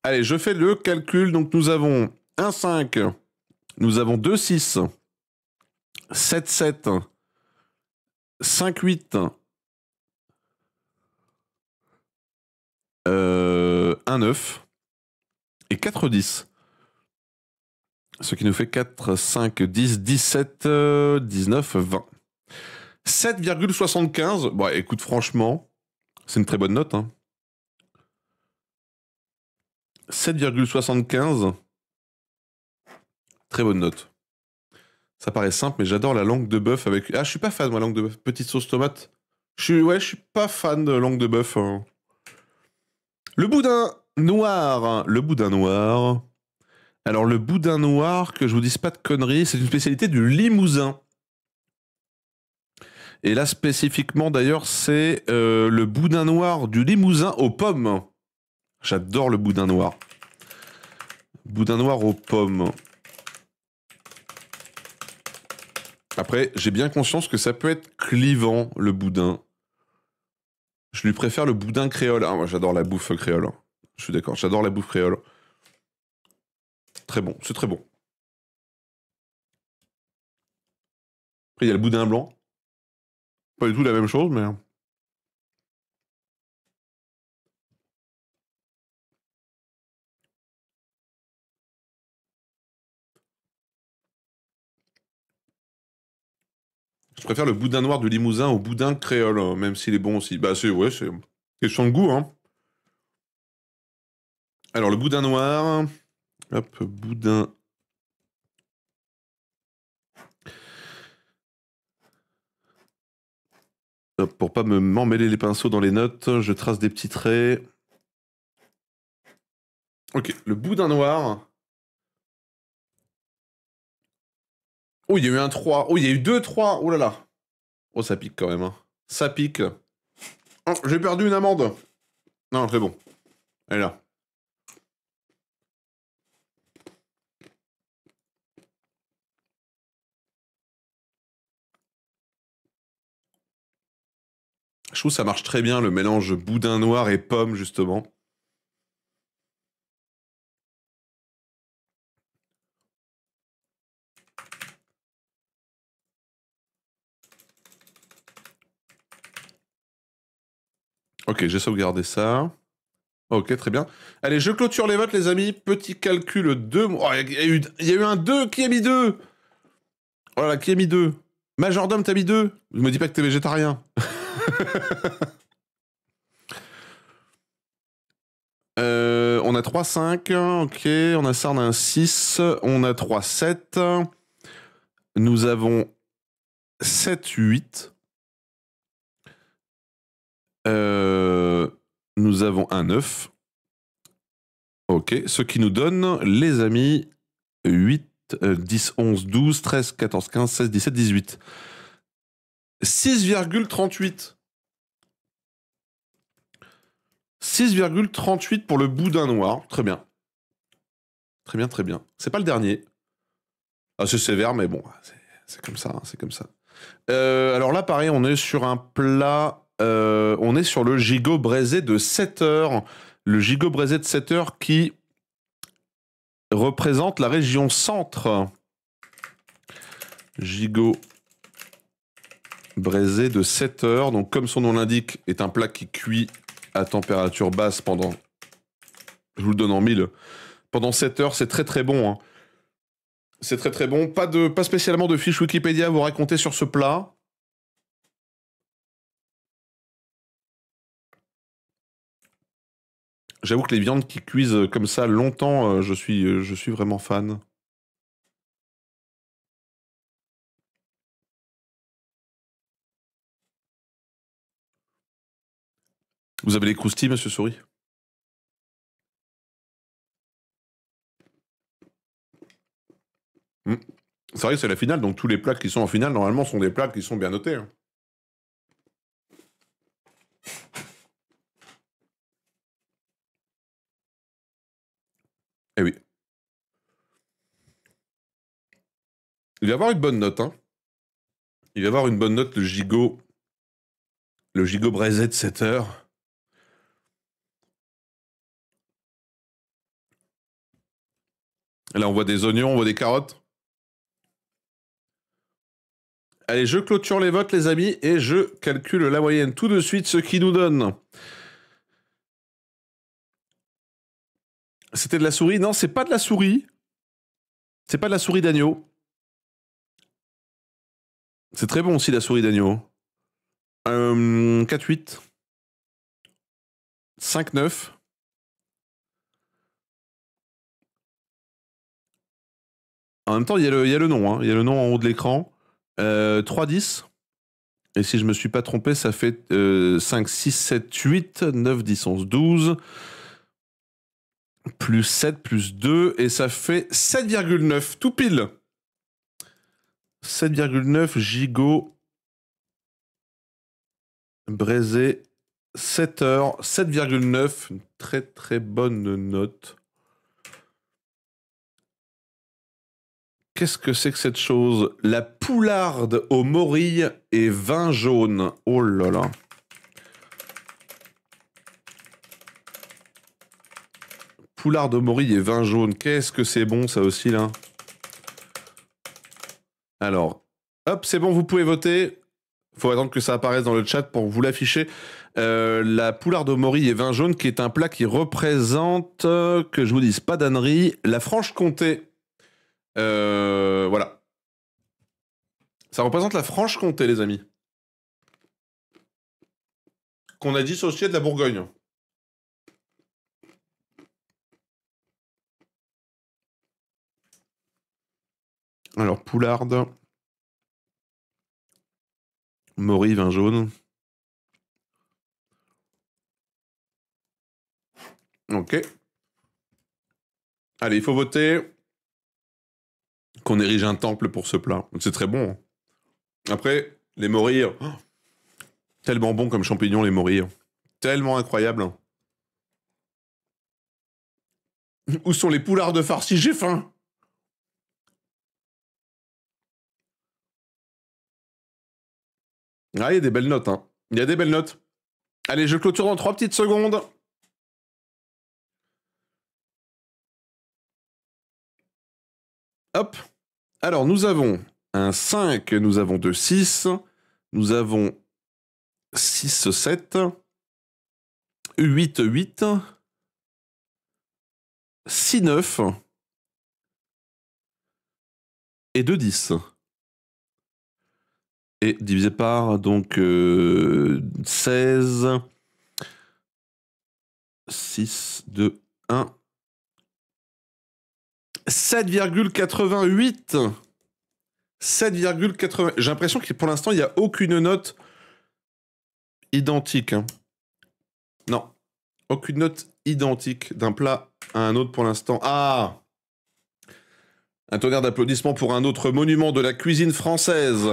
Allez, je fais le calcul. Donc, nous avons un 5. Nous avons 2 6. 7 7. 5 8. 1 9. Et 4 10. Ce qui nous fait 4, 5, 10, 17, 19, 20. 7,75. Bon, écoute, franchement, c'est une très bonne note. Hein. 7,75. Très bonne note. Ça paraît simple, mais j'adore la langue de bœuf avec... Ah, je suis pas fan, moi, langue de bœuf. Petite sauce tomate. Je suis pas fan de langue de bœuf. Hein. Le boudin noir. Le boudin noir. Alors, le boudin noir, que je vous dise pas de conneries, c'est une spécialité du Limousin. Et là, spécifiquement, d'ailleurs, c'est le boudin noir du Limousin aux pommes. J'adore le boudin noir. Boudin noir aux pommes. Après, j'ai bien conscience que ça peut être clivant, le boudin. Je lui préfère le boudin créole. Ah, moi, j'adore la bouffe créole. Je suis d'accord, j'adore la bouffe créole. Très bon, c'est très bon. Après, il y a le boudin blanc. Pas du tout la même chose, mais... Je préfère le boudin noir du Limousin au boudin créole, hein, même s'il est bon aussi. Bah, c'est question de goût, hein. Alors, le boudin noir... Hop, boudin... Hop, pour pas m'emmêler les pinceaux dans les notes, je trace des petits traits. Ok, le boudin noir... Oh, il y a eu un 3. Oh, il y a eu 2 3. Oh là là. Oh, ça pique quand même. Hein. Ça pique. Oh, j'ai perdu une amande. Non, c'est bon. Elle est là. Je trouve que ça marche très bien, le mélange boudin noir et pomme, justement. Ok, j'ai sauvegardé ça. Ok, très bien. Allez, je clôture les votes, les amis. Petit calcul 2. Oh, il y a eu un 2. Qui a mis 2? Oh là là, qui a mis 2? Majordome, t'as mis 2? Ne me dis pas que t'es végétarien. On a 3, 5. Ok, on a ça, on a un 6. On a 3, 7. Nous avons 7, 8. Nous avons un 9. Ok, ce qui nous donne, les amis, 8, 10, 11, 12, 13, 14, 15, 16, 17, 18. 6,38. 6,38 pour le boudin noir. Très bien. Très bien, très bien. C'est pas le dernier. Ah, c'est sévère, mais bon, c'est comme ça, hein, c'est comme ça. Alors là, pareil, on est sur un plat. On est sur le gigot braisé de 7 heures. Le gigot braisé de 7 heures qui représente la région centre. Gigot braisé de 7 heures. Donc, comme son nom l'indique, est un plat qui cuit à température basse pendant. Je vous le donne en mille. Pendant 7 heures, c'est très très bon. Hein. C'est très très bon. Pas spécialement de fiche Wikipédia à vous raconter sur ce plat. J'avoue que les viandes qui cuisent comme ça longtemps, je suis vraiment fan. Vous avez les croustilles, monsieur Souris? C'est vrai que c'est la finale, donc tous les plats qui sont en finale, normalement, sont des plats qui sont bien notés. Hein. Eh oui. Il va y avoir une bonne note, hein. Il va y avoir une bonne note, le gigot. Le gigot braisé de 7 heures. Là, on voit des oignons, on voit des carottes. Allez, je clôture les votes, les amis, et je calcule la moyenne tout de suite, ce qui nous donne. C'était de la souris? Non, c'est pas de la souris. C'est pas de la souris d'agneau. C'est très bon aussi, la souris d'agneau. 4, 8. 5, 9. En même temps, il y a le nom. Hein. Il y a le nom en haut de l'écran. 3, 10. Et si je me suis pas trompé, ça fait 5, 6, 7, 8, 9, 10, 11, 12. Plus 7, plus 2. Et ça fait 7,9. Tout pile. 7,9 gigot braisé. 7 heures. 7,9. Une très très bonne note. Qu'est-ce que c'est que cette chose? La poularde aux morilles et vin jaune. Oh là là. Poularde aux morilles et vin jaune. Qu'est-ce que c'est bon ça aussi là. Alors, hop, c'est bon, vous pouvez voter. Faut attendre que ça apparaisse dans le chat pour vous l'afficher. La poularde aux morilles et vin jaune qui est un plat qui représente, que je vous dise pas d'ânerie, la Franche-Comté. Voilà. Ça représente la Franche-Comté, les amis. Qu'on a dissocié de la Bourgogne. Alors, poularde. Morille, vin jaune. Ok. Allez, il faut voter. Qu'on érige un temple pour ce plat. C'est très bon. Hein. Après, les morilles. Oh, tellement bon comme champignons, les morilles. Tellement incroyable. Où sont les poulardes farcies? J'ai faim. Ah, il y a des belles notes. Hein. Il y a des belles notes. Allez, je clôture dans 3 petites secondes. Hop. Alors, nous avons un 5, nous avons 2, 6. Nous avons 6, 7. 8, 8. 6, 9. Et 2, 10. Et divisé par, donc, 16. 6, 2, 1. 7,88. 7,80. J'ai l'impression que pour l'instant, il n'y a aucune note identique. Hein. Non. Aucune note identique d'un plat à un autre pour l'instant. Ah! Un tonnerre d'applaudissements pour un autre monument de la cuisine française.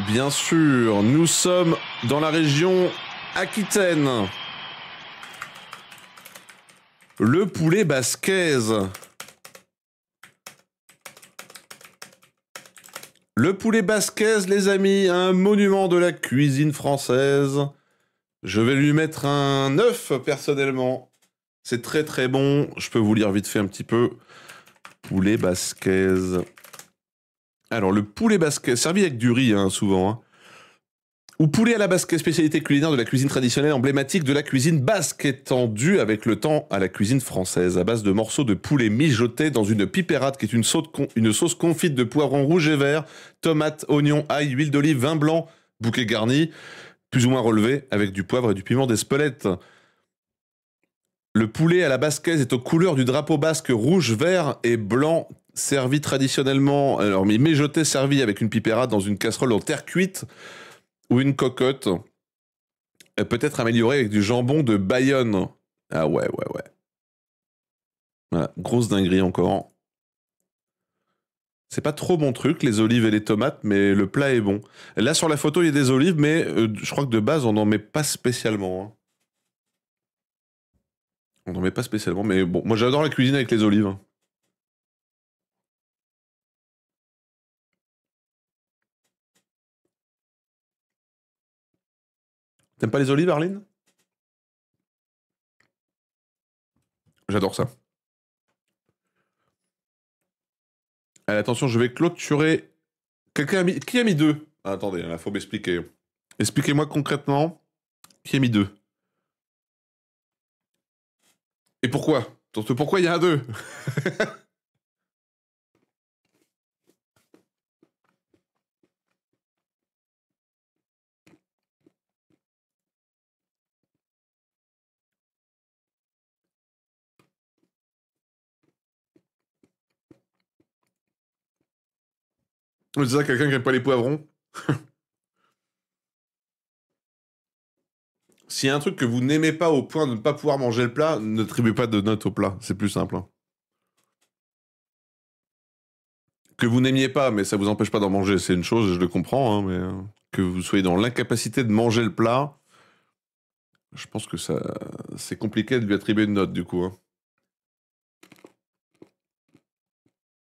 Bien sûr, nous sommes dans la région Aquitaine. Le poulet basquez. Le poulet basquez, les amis, un monument de la cuisine française. Je vais lui mettre un 9, personnellement. C'est très très bon. Je peux vous lire vite fait un petit peu. Poulet basquez. Alors, le poulet basquez, servi avec du riz, hein, souvent. Hein. Ou poulet à la basquez, spécialité culinaire de la cuisine traditionnelle emblématique de la cuisine basque, étendue avec le temps à la cuisine française, à base de morceaux de poulet mijotés dans une pipérate, qui est une sauce confite de poivrons rouges et verts, tomates, oignons, ail, huile d'olive, vin blanc, bouquet garni, plus ou moins relevé, avec du poivre et du piment d'Espelette. Le poulet à la basquez est aux couleurs du drapeau basque rouge, vert et blanc, servi traditionnellement, alors mais mijoté, servi avec une pipérate dans une casserole en terre cuite ou une cocotte, peut-être amélioré avec du jambon de Bayonne. Ah ouais. Voilà, grosse dinguerie encore. C'est pas trop mon truc, les olives et les tomates, mais le plat est bon. Là, sur la photo, il y a des olives, mais je crois que de base, on n'en met pas spécialement. Hein. On n'en met pas spécialement, mais bon, moi j'adore la cuisine avec les olives. T'aimes pas les olives, Arline? J'adore ça. Allez, attention, je vais clôturer. Qui a mis 2? Ah, attendez, il faut m'expliquer. Expliquez-moi concrètement qui a mis 2. Et pourquoi? Pourquoi il y a un 2? C'est ça, quelqu'un qui aime pas les poivrons? S'il y a un truc que vous n'aimez pas au point de ne pas pouvoir manger le plat, n'attribuez pas de note au plat. C'est plus simple. Hein. Que vous n'aimiez pas, mais ça vous empêche pas d'en manger, c'est une chose, je le comprends, hein, mais que vous soyez dans l'incapacité de manger le plat, je pense que ça, c'est compliqué de lui attribuer une note, du coup. Hein.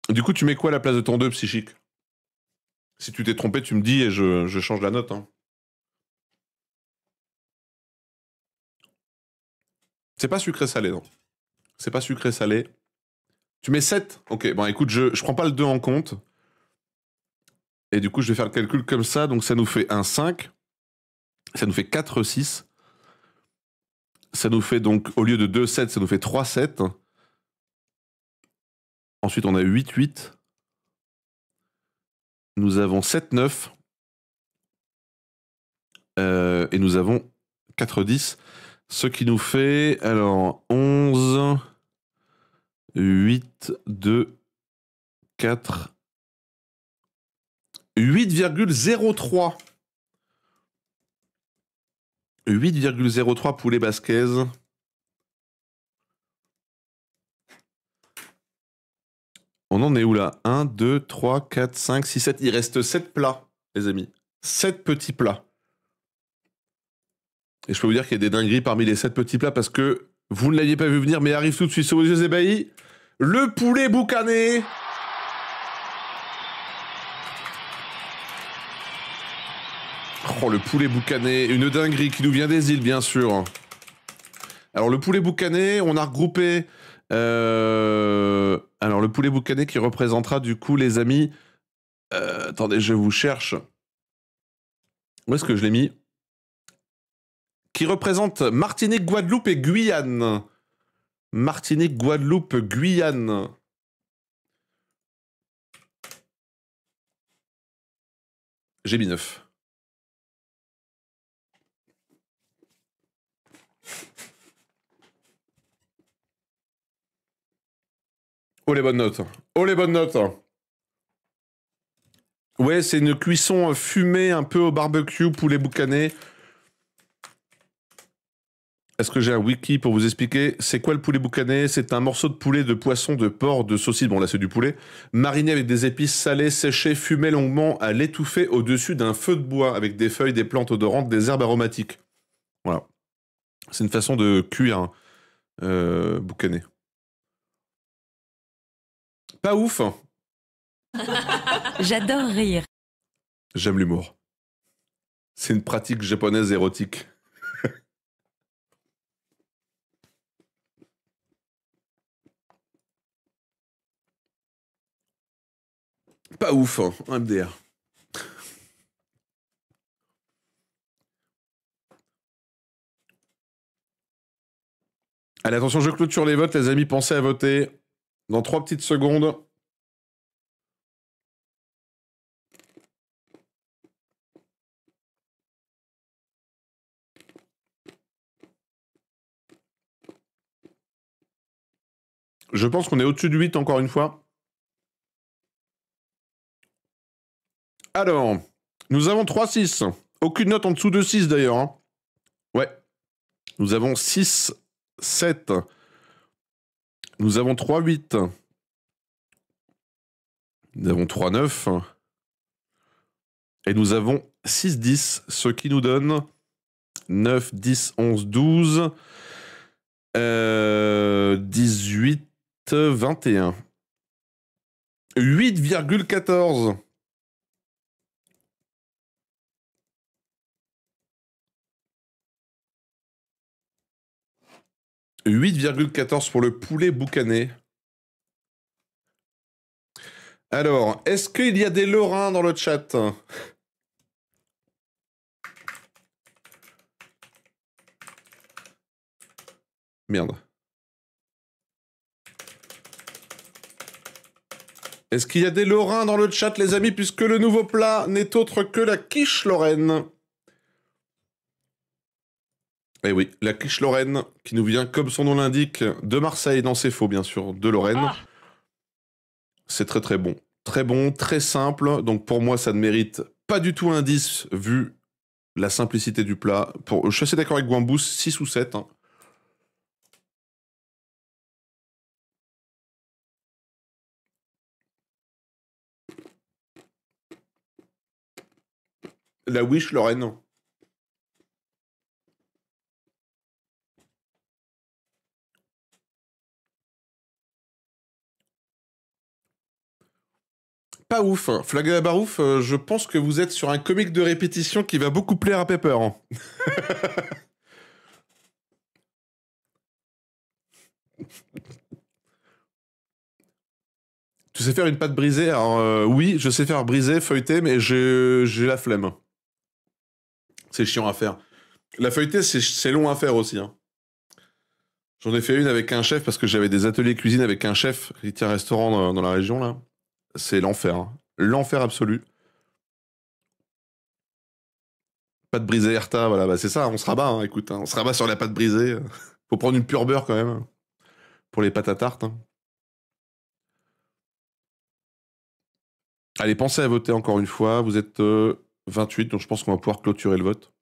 Du coup, tu mets quoi à la place de ton 2 psychique? Si tu t'es trompé, tu me dis et je change la note. Hein. C'est pas sucré-salé, non. C'est pas sucré-salé. Tu mets 7? Ok, bon écoute, je prends pas le 2 en compte. Et du coup, je vais faire le calcul comme ça. Donc ça nous fait un 5. Ça nous fait 4, 6. Ça nous fait donc, au lieu de 2, 7, ça nous fait 3, 7. Ensuite, on a 8, 8. Nous avons 7, 9. Et nous avons 4, 10. Ce qui nous fait, alors, 11, 8, 2, 4, 8,03. 8,03 poulet basquez. On en est où là? 1, 2, 3, 4, 5, 6, 7. Il reste 7 plats, les amis. 7 petits plats. Et je peux vous dire qu'il y a des dingueries parmi les 7 petits plats parce que vous ne l'aviez pas vu venir, mais arrive tout de suite sur vos yeux ébahis. Le poulet boucané. Oh, le poulet boucané. Une dinguerie qui nous vient des îles, bien sûr. Alors, le poulet boucané, on a regroupé... Alors, le poulet boucané qui représentera, du coup, les amis... attendez, je vous cherche. Où est-ce que je l'ai mis? Qui représente Martinique, Guadeloupe et Guyane. Martinique, Guadeloupe, Guyane. J'ai mis 9. Oh les bonnes notes. Oh les bonnes notes. Ouais, c'est une cuisson fumée un peu au barbecue, poulet boucané. Est-ce que j'ai un wiki pour vous expliquer? C'est quoi le poulet boucané? C'est un morceau de poulet, de poisson, de porc, de saucisse, bon là c'est du poulet, mariné avec des épices salées, séchées, fumées longuement à l'étouffer au-dessus d'un feu de bois avec des feuilles, des plantes odorantes, des herbes aromatiques. Voilà. C'est une façon de cuire boucané. Pas ouf. J'adore rire. J'aime l'humour. C'est une pratique japonaise érotique. Pas ouf, hein, un MDR. Allez, attention, je clôture les votes, les amis, pensez à voter dans 3 petites secondes. Je pense qu'on est au-dessus du 8 encore une fois. Alors, nous avons 3-6. Aucune note en dessous de 6 d'ailleurs. Hein. Ouais. Nous avons 6-7. Nous avons 3-8. Nous avons 3-9. Et nous avons 6-10, ce qui nous donne 9, 10, 11, 12, 18, 21. 8,14. 8,14 pour le poulet boucané. Alors, est-ce qu'il y a des Lorrains dans le chat? Merde. Est-ce qu'il y a des Lorrains dans le chat, les amis, puisque le nouveau plat n'est autre que la quiche lorraine? Eh oui, la quiche lorraine, qui nous vient, comme son nom l'indique, de Marseille, non c'est faux bien sûr, de Lorraine. Ah. C'est très très bon. Très bon, très simple, donc pour moi ça ne mérite pas du tout un 10 vu la simplicité du plat. Je suis assez d'accord avec Gwambous, 6 ou 7. Hein. La Wish Lorraine. Pas ouf. Flaga Barouf, je pense que vous êtes sur un comique de répétition qui va beaucoup plaire à Pepper. Hein. Tu sais faire une pâte brisée? Alors oui, je sais faire briser, feuilleter, mais j'ai la flemme. C'est chiant à faire. La feuilletée, c'est long à faire aussi. Hein. J'en ai fait une avec un chef parce que j'avais des ateliers cuisine avec un chef qui tient un restaurant dans la région là. C'est l'enfer. Hein. L'enfer absolu. Pâte brisée Erta, voilà, bah c'est ça, on se rabat, hein, écoute, hein, on se rabat sur la pâte brisée. Faut prendre une pure beurre quand même hein, pour les pâtes à tarte. Hein. Allez, pensez à voter encore une fois. Vous êtes 28, donc je pense qu'on va pouvoir clôturer le vote.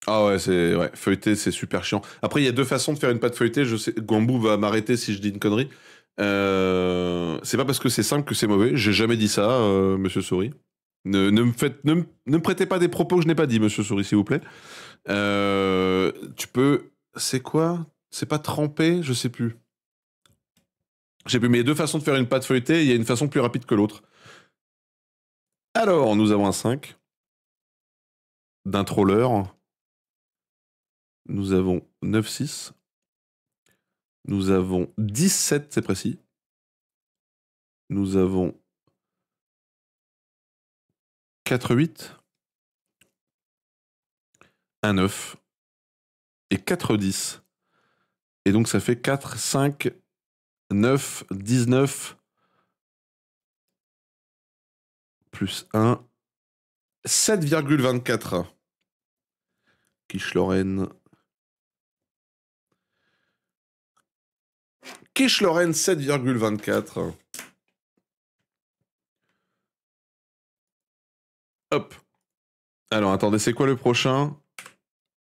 Ah ouais, feuilleté, c'est super chiant. Après, il y a deux façons de faire une pâte feuilletée. Je sais, Gambou va m'arrêter si je dis une connerie. C'est pas parce que c'est simple que c'est mauvais. J'ai jamais dit ça, Monsieur Souris. Ne me prêtez pas des propos que je n'ai pas dit, Monsieur Souris, s'il vous plaît. Tu peux. C'est quoi? C'est pas trempé? Je sais plus. J'ai plus, mais il y a deux façons de faire une pâte feuilletée. Il y a une façon plus rapide que l'autre. Alors, nous avons un 5 d'un troller. Nous avons 9-6. Nous avons 17, c'est précis. Nous avons 4-8. Un 9. Et 4-10. Et donc ça fait 4, 5, 9, 19. Plus 1. 7,24. Quiche Lorraine. Quiche Lorraine 7,24. Hop. Alors, attendez, c'est quoi le prochain?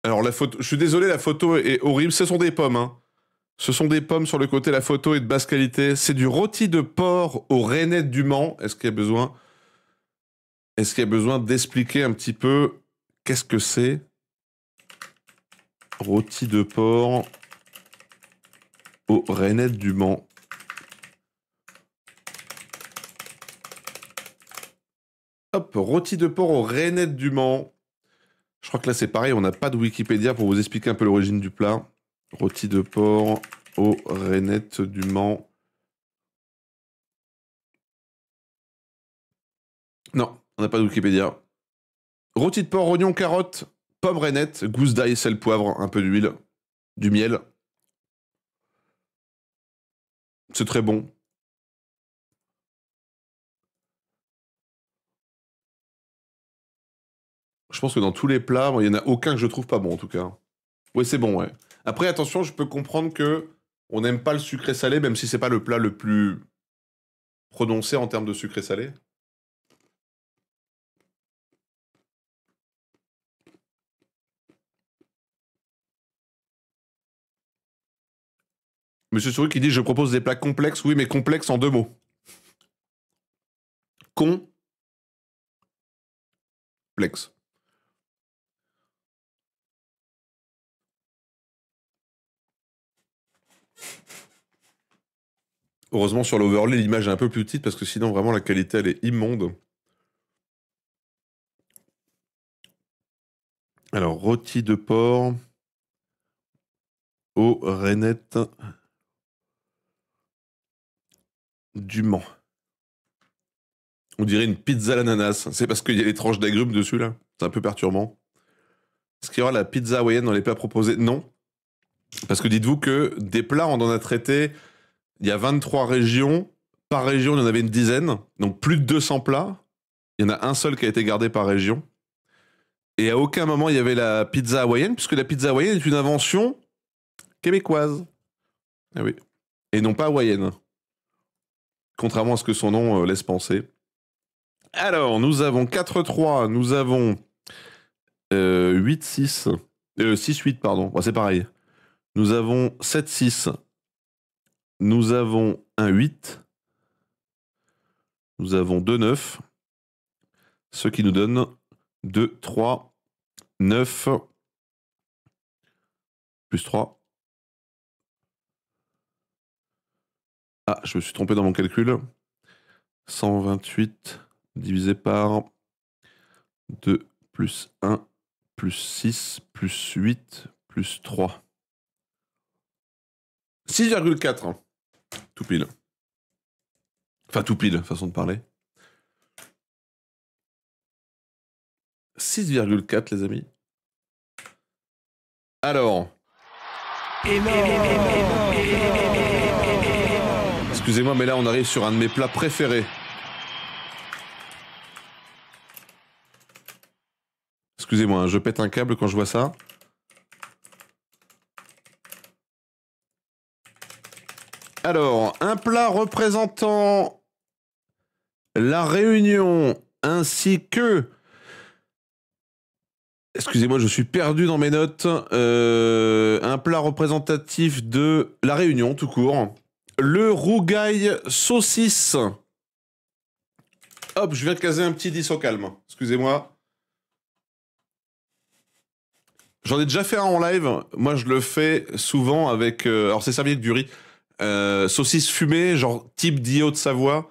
Alors, la photo... Je suis désolé, la photo est horrible. Ce sont des pommes, hein. Ce sont des pommes sur le côté. La photo est de basse qualité. C'est du rôti de porc aux rainettes du Mans. Est-ce qu'il y a besoin... Est-ce qu'il y a besoin d'expliquer un petit peu qu'est-ce que c'est? Rôti de porc aux rainettes du Mans. Hop, rôti de porc aux rainettes du Mans. Je crois que là c'est pareil, on n'a pas de Wikipédia pour vous expliquer un peu l'origine du plat. Rôti de porc aux rainettes du Mans. Non, on n'a pas de Wikipédia. Rôti de porc, oignon, carotte, pommes rainettes, gousse d'ail, sel, poivre, un peu d'huile, du miel. C'est très bon. Je pense que dans tous les plats, il n'y en a aucun que je trouve pas bon en tout cas. Oui, c'est bon, ouais. Après, attention, je peux comprendre que on n'aime pas le sucré salé, même si c'est pas le plat le plus prononcé en termes de sucré salé. Monsieur Souris qui dit je propose des plats complexes, oui, mais complexes en 2 mots. Complexe. Heureusement, sur l'overlay, l'image est un peu plus petite parce que sinon, vraiment, la qualité, elle est immonde. Alors, rôti de porc aux rainettes du Mans. On dirait une pizza à l'ananas. C'est parce qu'il y a les tranches d'agrumes dessus, là. C'est un peu perturbant. Est-ce qu'il y aura la pizza hawaïenne dans les plats proposés? Non. Parce que dites-vous que des plats, on en a traité... Il y a 23 régions. Par région, il y en avait une dizaine. Donc plus de 200 plats. Il y en a un seul qui a été gardé par région. Et à aucun moment, il y avait la pizza hawaïenne, puisque la pizza hawaïenne est une invention québécoise. Ah oui. Et non pas hawaïenne. Contrairement à ce que son nom laisse penser. Alors, nous avons 4-3. Nous avons 8-6. 6-8, pardon. Bon, c'est pareil. Nous avons 7-6. Nous avons un 8. Nous avons 2-9. Ce qui nous donne 2-3, 9, plus 3. Ah, je me suis trompé dans mon calcul. 128 divisé par 2 plus 1 plus 6 plus 8 plus 3. 6,4. Tout pile. Enfin, tout pile, façon de parler. 6,4, les amis. Alors. Excusez-moi, mais là, on arrive sur un de mes plats préférés. Excusez-moi, hein, je pète un câble quand je vois ça. Alors, un plat représentant la Réunion ainsi que... Excusez-moi, je suis perdu dans mes notes. Un plat représentatif de la Réunion, tout court. Le rougail saucisse. Hop, je viens de caser un petit 10 au calme. Excusez-moi. J'en ai déjà fait un en live. Moi, je le fais souvent avec... alors, c'est servi avec du riz. Saucisse fumée, genre type d'Io de Savoie.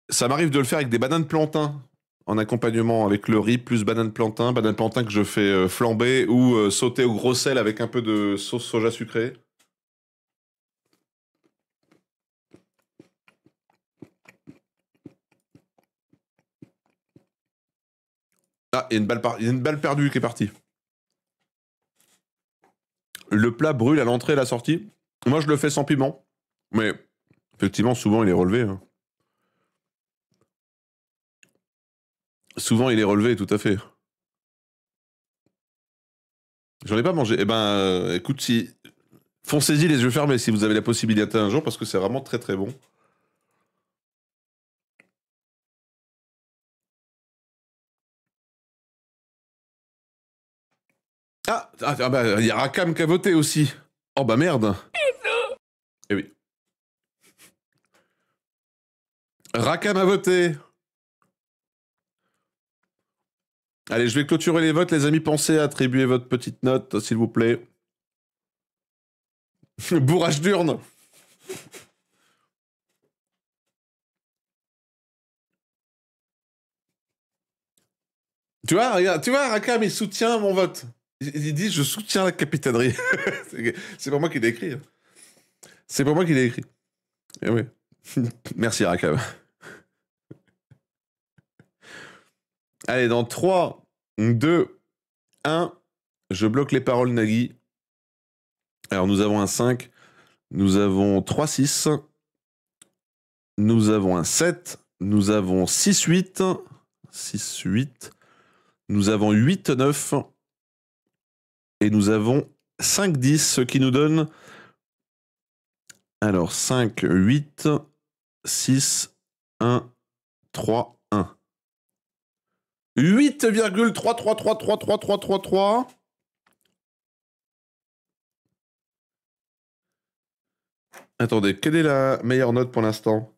Ça m'arrive de le faire avec des bananes plantains en accompagnement avec le riz plus banane plantain que je fais flamber ou sauter au gros sel avec un peu de sauce soja sucrée. Ah, il y a une balle perdue qui est partie. Le plat brûle à l'entrée et à la sortie. Moi, je le fais sans piment. Mais effectivement, souvent, il est relevé. Hein. Souvent, il est relevé, tout à fait. J'en ai pas mangé. Eh ben, écoute, si... Foncez-y les yeux fermés si vous avez la possibilité un jour, parce que c'est vraiment très très bon. Bah, il y a Rakam qui a voté aussi. Oh bah merde. Eh oui. Rakam a voté. Allez, je vais clôturer les votes, les amis. Pensez à attribuer votre petite note, s'il vous plaît. Bourrage d'urne. Tu vois, regarde, Rakam, il soutient mon vote. Il dit, je soutiens la capitainerie. C'est pas moi qui l'ai écrit. C'est pas moi qui l'ai écrit. Eh oui. Merci, Rakam. Allez, dans 3, 2, 1, je bloque les paroles, Nagui. Alors, nous avons un 5, nous avons 3, 6, nous avons un 7, nous avons 6, 8, 6, 8, nous avons 8, 9, et nous avons 5, 10, ce qui nous donne... Alors, 5, 8, 6, 1, 3, 1. 8,33333333. Attendez, quelle est la meilleure note pour l'instant?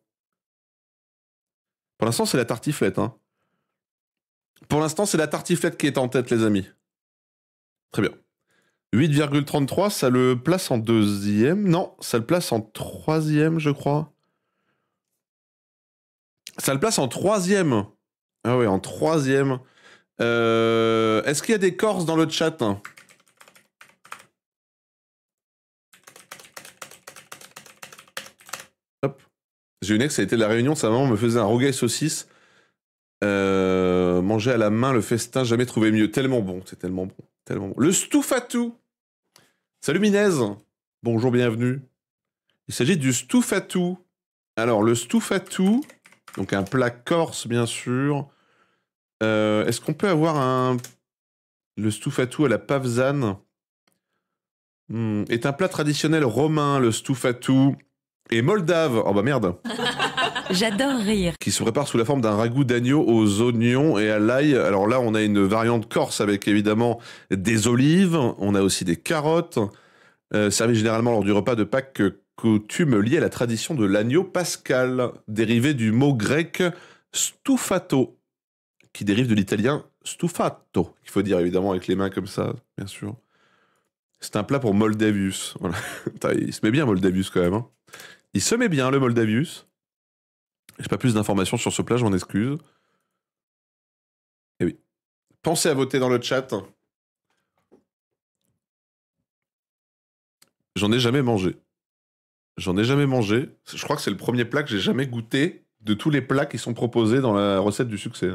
Pour l'instant, c'est la tartiflette. Hein. Pour l'instant, c'est la tartiflette qui est en tête, les amis. Très bien. 8,33, ça le place en deuxième. Non, ça le place en troisième, je crois. Ça le place en troisième. Ah ouais, en troisième. Est-ce qu'il y a des Corses dans le chat? Hop. J'ai une ex, ça a été la réunion, sa maman me faisait un rougail saucisse. Manger à la main le festin, jamais trouvé mieux. Tellement bon, c'est tellement bon. Tellement bon. Le stoufatou. Salut Minez. Bonjour, bienvenue. Il s'agit du stoufatou. Alors, le stoufatou, donc un plat corse, bien sûr. Est-ce qu'on peut avoir le stoufatou à la pavzane est un plat traditionnel romain, le stoufatou, et moldave. Oh bah merde. J'adore rire. Qui se prépare sous la forme d'un ragoût d'agneau aux oignons et à l'ail. Alors là, on a une variante corse avec évidemment des olives. On a aussi des carottes. Servi généralement lors du repas de Pâques, coutume liée à la tradition de l'agneau pascal, dérivé du mot grec stufato, qui dérive de l'italien stufato. Il faut dire évidemment avec les mains comme ça, bien sûr. C'est un plat pour Moldavius. Voilà. Il se met bien, Moldavius, quand même. Hein. Il se met bien, le Moldavius. J'ai pas plus d'informations sur ce plat, je m'en excuse. Et oui. Pensez à voter dans le chat. J'en ai jamais mangé. J'en ai jamais mangé. Je crois que c'est le premier plat que j'ai jamais goûté de tous les plats qui sont proposés dans la recette du succès.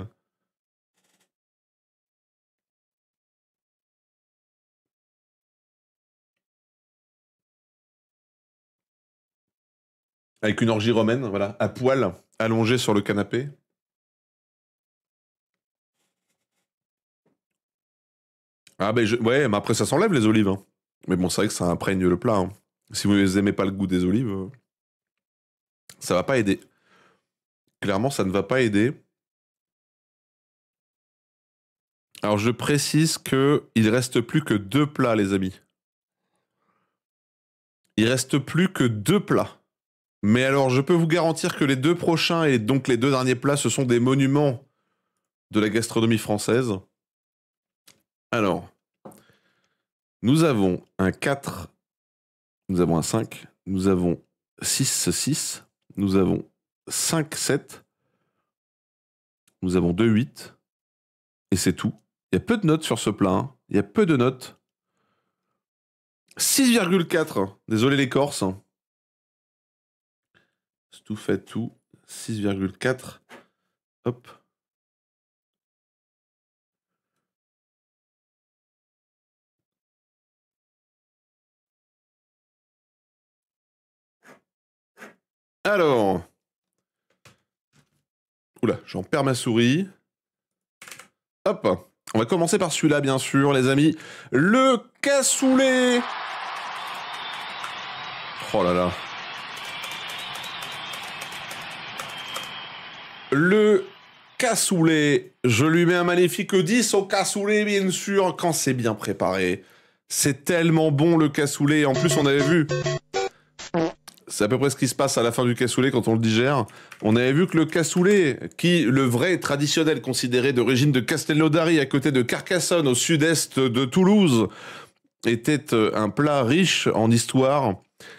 Avec une orgie romaine, voilà, à poil, allongé sur le canapé. Ah ben, ouais, mais après ça s'enlève les olives. Hein. Mais bon, c'est vrai que ça imprègne le plat. Hein. Si vous n'aimez pas le goût des olives, ça va pas aider. Clairement, ça ne va pas aider. Alors, je précise qu'il reste plus que 2 plats, les amis. Il reste plus que 2 plats. Mais alors, je peux vous garantir que les 2 prochains et donc les 2 derniers plats, ce sont des monuments de la gastronomie française. Alors, nous avons un 4, nous avons un 5, nous avons 6, 6, nous avons 5, 7, nous avons 2, 8, et c'est tout. Il y a peu de notes sur ce plat, hein. Il y a peu de notes. 6,4, désolé les Corses. Stoufatou, 6,4. Hop. Alors. Oula, j'en perds ma souris. Hop. On va commencer par celui-là, bien sûr, les amis. Le cassoulet. Oh là là. Le cassoulet. Je lui mets un magnifique 10 au cassoulet, bien sûr, quand c'est bien préparé. C'est tellement bon le cassoulet. En plus, on avait vu... C'est à peu près ce qui se passe à la fin du cassoulet quand on le digère. On avait vu que le cassoulet, qui, le vrai traditionnel considéré d'origine de Castelnaudary à côté de Carcassonne au sud-est de Toulouse, était un plat riche en histoire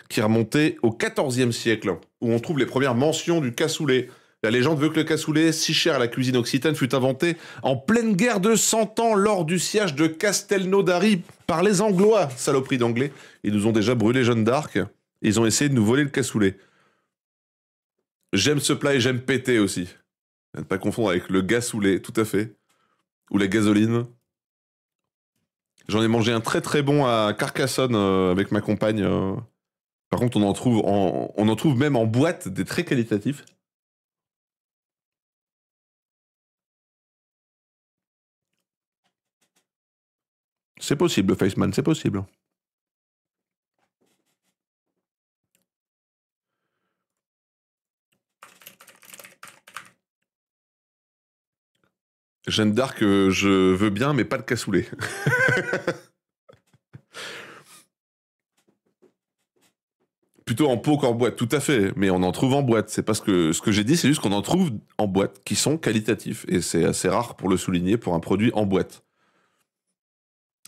qui remontait au XIVe siècle, où on trouve les premières mentions du cassoulet. La légende veut que le cassoulet, si cher à la cuisine occitane, fut inventé en pleine guerre de 100 ans lors du siège de Castelnaudary par les Anglois. Saloperie d'anglais, ils nous ont déjà brûlé Jeanne d'Arc. Ils ont essayé de nous voler le cassoulet. J'aime ce plat et j'aime péter aussi. Ne pas confondre avec le gassoulet, tout à fait. Ou la gasoline. J'en ai mangé un très très bon à Carcassonne avec ma compagne. Par contre, on en trouve même en boîte des très qualitatifs. C'est possible, Faceman, c'est possible. Jeanne d'Arc, je veux bien, mais pas le cassoulet. Plutôt en pot qu'en boîte, tout à fait. Mais on en trouve en boîte. C'est parce que ce que j'ai dit, c'est juste qu'on en trouve en boîte qui sont qualitatifs. Et c'est assez rare pour le souligner pour un produit en boîte.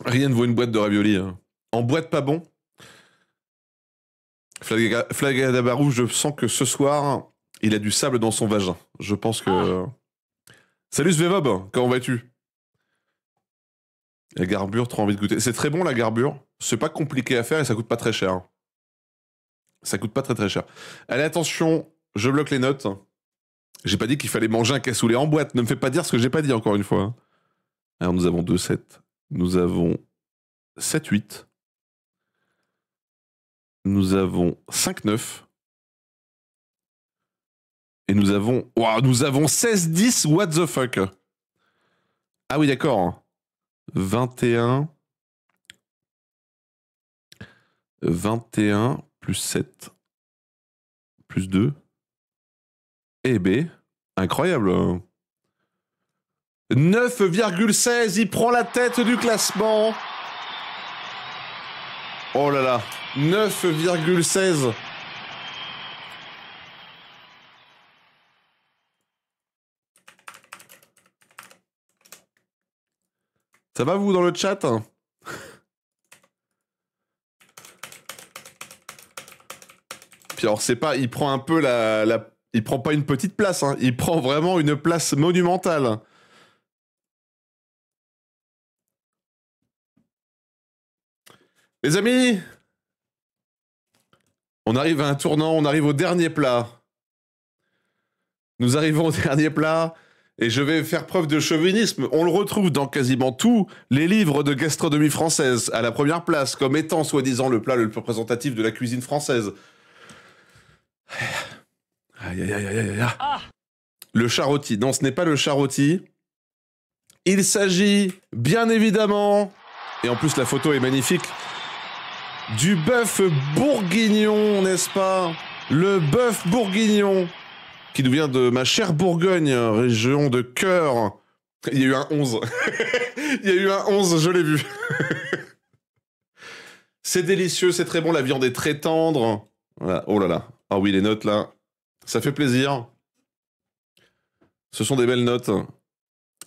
Rien ne vaut une boîte de raviolis. Hein. En boîte, pas bon. Flagadabarou, je sens que ce soir, il a du sable dans son vagin. Je pense que... Salut Svevob, comment vas-tu? La garbure, trop envie de goûter. C'est très bon la garbure. C'est pas compliqué à faire et ça coûte pas très cher. Ça coûte pas très très cher. Allez, attention, je bloque les notes. J'ai pas dit qu'il fallait manger un cassoulet en boîte. Ne me fais pas dire ce que j'ai pas dit encore une fois. Alors nous avons 2-7. Nous avons 7-8. Nous avons 5-9. Et nous avons 16-10, what the fuck. Ah oui, d'accord. 21 plus 7 plus 2. Et B. Incroyable. 9,16, il prend la tête du classement. Oh là là. 9,16. Ça va vous dans le chat? Puis alors c'est pas, il prend un peu il prend pas une petite place, hein. Il prend vraiment une place monumentale. Les amis, on arrive à un tournant, on arrive au dernier plat. Nous arrivons au dernier plat. Et je vais faire preuve de chauvinisme. On le retrouve dans quasiment tous les livres de gastronomie française, à la première place, comme étant soi-disant le plat le plus représentatif de la cuisine française. Aïe, aïe, aïe, aïe, aïe. Ah. Le charrotti. Non, ce n'est pas le charrotti. Il s'agit, bien évidemment, et en plus la photo est magnifique, du bœuf bourguignon, n'est-ce pas? Le bœuf bourguignon. Qui nous vient de ma chère Bourgogne, région de cœur. Il y a eu un 11. Il y a eu un 11, je l'ai vu. C'est délicieux, c'est très bon, la viande est très tendre. Voilà. Oh là là. Ah oui, les notes là, ça fait plaisir. Ce sont des belles notes.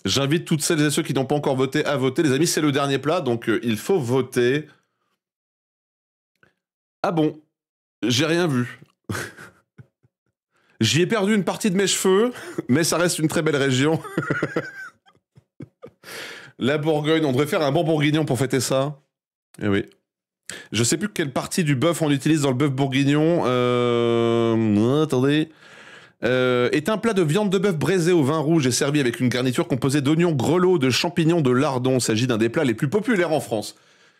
J'invite toutes celles et ceux qui n'ont pas encore voté à voter. Les amis, c'est le dernier plat, donc il faut voter. Ah bon, j'ai rien vu. J'y ai perdu une partie de mes cheveux, mais ça reste une très belle région. La Bourgogne, on devrait faire un bon bourguignon pour fêter ça. Eh oui. Je sais plus quelle partie du bœuf on utilise dans le bœuf bourguignon. Attendez. Est un plat de viande de bœuf braisé au vin rouge et servi avec une garniture composée d'oignons grelots, de champignons, de lardons. Il s'agit d'un des plats les plus populaires en France.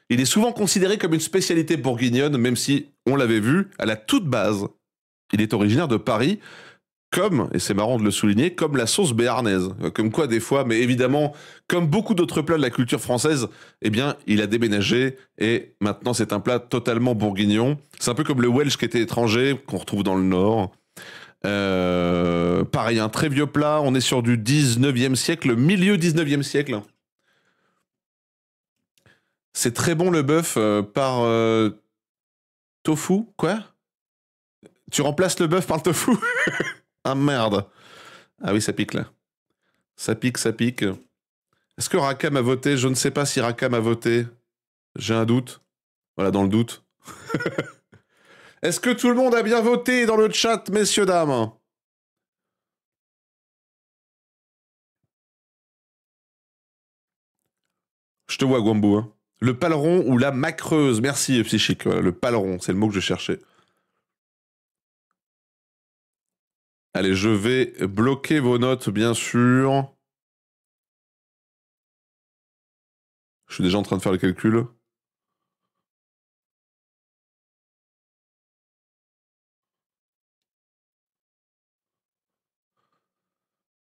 Il est souvent considéré comme une spécialité bourguignonne, même si, on l'avait vu, à la toute base, il est originaire de Paris, comme, et c'est marrant de le souligner, comme la sauce béarnaise. Comme quoi, des fois, mais évidemment, comme beaucoup d'autres plats de la culture française, eh bien, il a déménagé et maintenant c'est un plat totalement bourguignon. C'est un peu comme le Welsh qui était étranger, qu'on retrouve dans le Nord. Pareil, un très vieux plat. On est sur du 19e siècle, milieu 19e siècle. C'est très bon le bœuf par tofu. Quoi? Tu remplaces le bœuf par le tofu? Ah merde. Ah oui, ça pique là. Ça pique, ça pique. Est-ce que Rakam a voté? Je ne sais pas si Rakam a voté. J'ai un doute. Voilà, dans le doute. Est-ce que tout le monde a bien voté dans le chat, messieurs, dames? Je te vois, Gwambo. Hein. Le paleron ou la macreuse. Merci, psychique. Voilà, le paleron, c'est le mot que je cherchais. Allez, je vais bloquer vos notes, bien sûr. Je suis déjà en train de faire le calcul.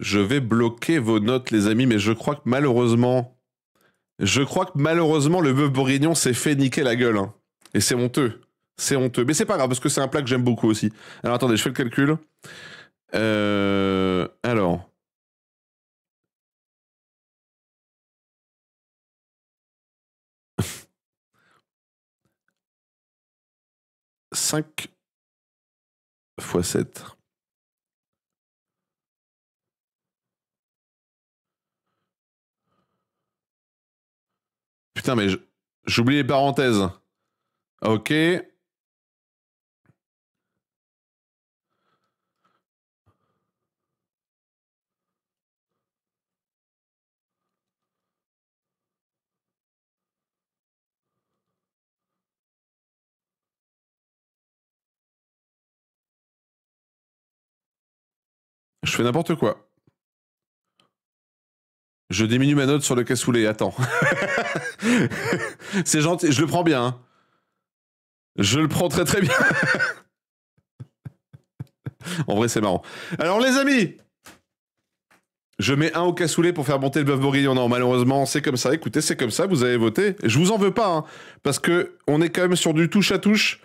Je vais bloquer vos notes, les amis, mais je crois que malheureusement... le bœuf bourguignon s'est fait niquer la gueule. Hein. Et c'est honteux. C'est honteux. Mais c'est pas grave, parce que c'est un plat que j'aime beaucoup aussi. Alors attendez, je fais le calcul. Alors... 5 fois 7. Putain, mais j'oublie les parenthèses. Ok. Je fais n'importe quoi. Je diminue ma note sur le cassoulet. Attends. C'est gentil. Je le prends bien. Hein. Je le prends très très bien. En vrai, c'est marrant. Alors, les amis, je mets un au cassoulet pour faire monter le bœuf bourguignon. Non, malheureusement, c'est comme ça. Écoutez, c'est comme ça. Vous avez voté. Je vous en veux pas, hein, parce que on est quand même sur du touche à touche.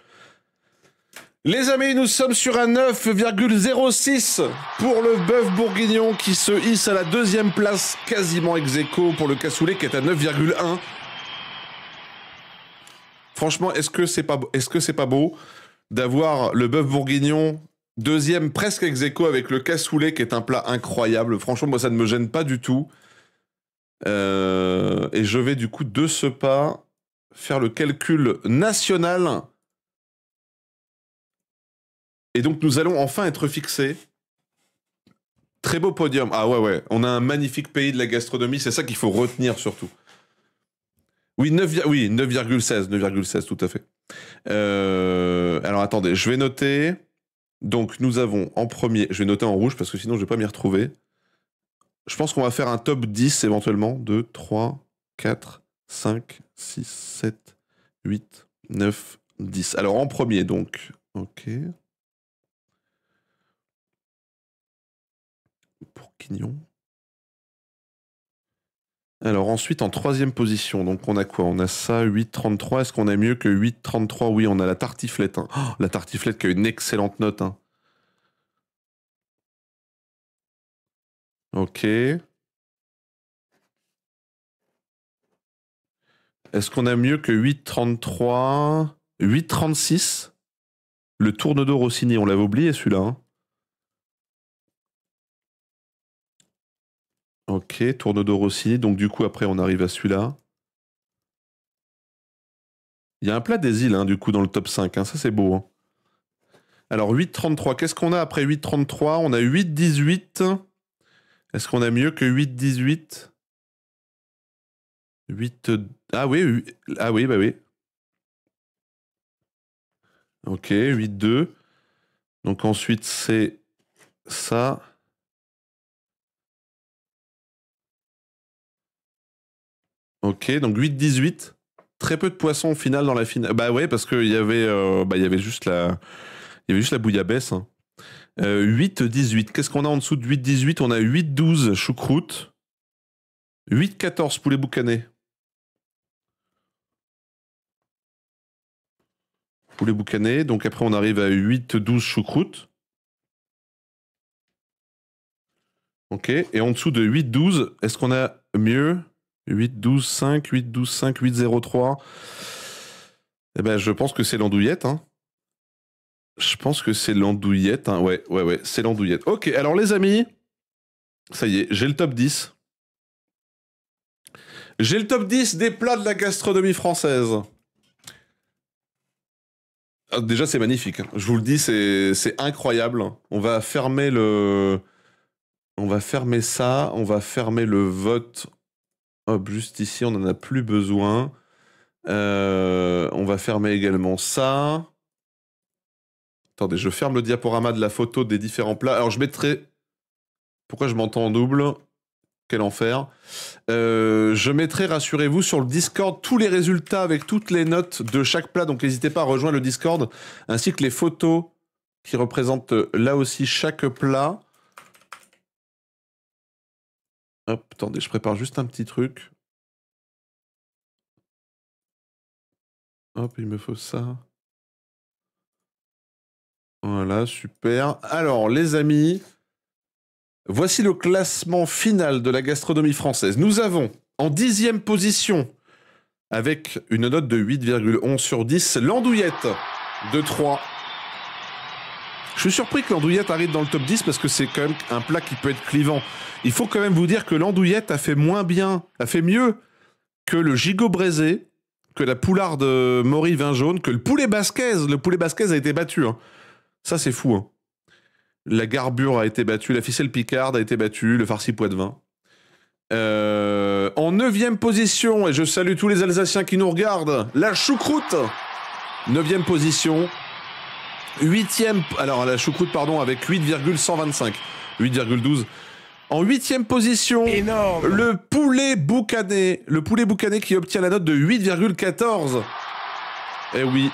Les amis, nous sommes sur un 9,06 pour le bœuf bourguignon qui se hisse à la deuxième place, quasiment ex aequo pour le cassoulet qui est à 9,1. Franchement, est-ce que c'est pas beau d'avoir le bœuf bourguignon deuxième presque ex aequo avec le cassoulet qui est un plat incroyable. Franchement, moi ça ne me gêne pas du tout. Et je vais du coup de ce pas faire le calcul national. Et donc nous allons enfin être fixés. Très beau podium. Ah ouais, on a un magnifique pays de la gastronomie, c'est ça qu'il faut retenir surtout. Oui, 9,16, tout à fait. Alors attendez, je vais noter. Donc nous avons en premier, je vais noter en rouge parce que sinon je vais pas m'y retrouver. Je pense qu'on va faire un top 10 éventuellement. 2, 3, 4, 5, 6, 7, 8, 9, 10. Alors en premier donc, ok. Bourguignon. Alors ensuite en troisième position, donc on a quoi? On a ça, 8,33. Est-ce qu'on a mieux que 8,33? Oui, on a la tartiflette. Hein. Oh, la tartiflette qui a une excellente note. Hein. Ok. Est-ce qu'on a mieux que 8,33? 8,36? Le Tourne-d'eau Rossini, on l'avait oublié celui-là. Hein. Ok, Tourne-d'eau Rossini. Donc du coup, après, on arrive à celui-là. Il y a un plat des îles, hein, du coup, dans le top 5. Hein. Ça, c'est beau. Hein. Alors, 8,33. Qu'est-ce qu'on a après 8,33? On a 8,18. Est-ce qu'on a mieux que 8,18? 8... Ah oui, ah oui, bah oui. Ok, 8,2. Donc ensuite, c'est ça. Ok, donc 8,18. Très peu de poissons au final dans la finale. Bah ouais, parce qu'il y avait juste la bouillabaisse. Hein. 8,18. Qu'est-ce qu'on a en dessous de 8,18? On a 8,12 choucroute. 8,14 poulet boucané. Poulet boucané. Donc après, on arrive à 8,12 choucroute. Ok. Et en dessous de 8-12, est-ce qu'on a mieux? 8-12-5, 8-12-5, 8-0-3. Eh ben, je pense que c'est l'andouillette. Hein. Je pense que c'est l'andouillette. Hein. Ouais, c'est l'andouillette. Ok, alors les amis, ça y est, j'ai le top 10. J'ai le top 10 des plats de la gastronomie française. Ah, déjà, c'est magnifique. Je vous le dis, c'est incroyable. On va fermer le... On va fermer ça. On va fermer le vote. Hop, juste ici, on n'en a plus besoin. On va fermer également ça. Attendez, je ferme le diaporama de la photo des différents plats. Alors, je mettrai... Pourquoi je m'entends en double? Quel enfer. Je mettrai, rassurez-vous, sur le Discord tous les résultats avec toutes les notes de chaque plat. Donc, n'hésitez pas à rejoindre le Discord, ainsi que les photos qui représentent là aussi chaque plat. Hop, attendez, je prépare juste un petit truc. Hop, il me faut ça. Voilà, super. Alors, les amis, voici le classement final de la gastronomie française. Nous avons en 10e position, avec une note de 8,11 sur 10, l'andouillette de 3. Je suis surpris que l'andouillette arrive dans le top 10 parce que c'est quand même un plat qui peut être clivant. Il faut quand même vous dire que l'andouillette a fait mieux que le gigot braisé, que la poularde Maury vin jaune, que le poulet basquez. Le poulet basquez a été battu. Hein. Ça, c'est fou. Hein. La garbure a été battue, la ficelle picarde a été battue, le farci poitevin. En 9e position, et je salue tous les Alsaciens qui nous regardent, la choucroute. 9e position. 8e, alors la choucroute, pardon, avec 8,125. 8,12. En 8e position, énorme. Le poulet boucané. Le poulet boucané qui obtient la note de 8,14. Eh oui.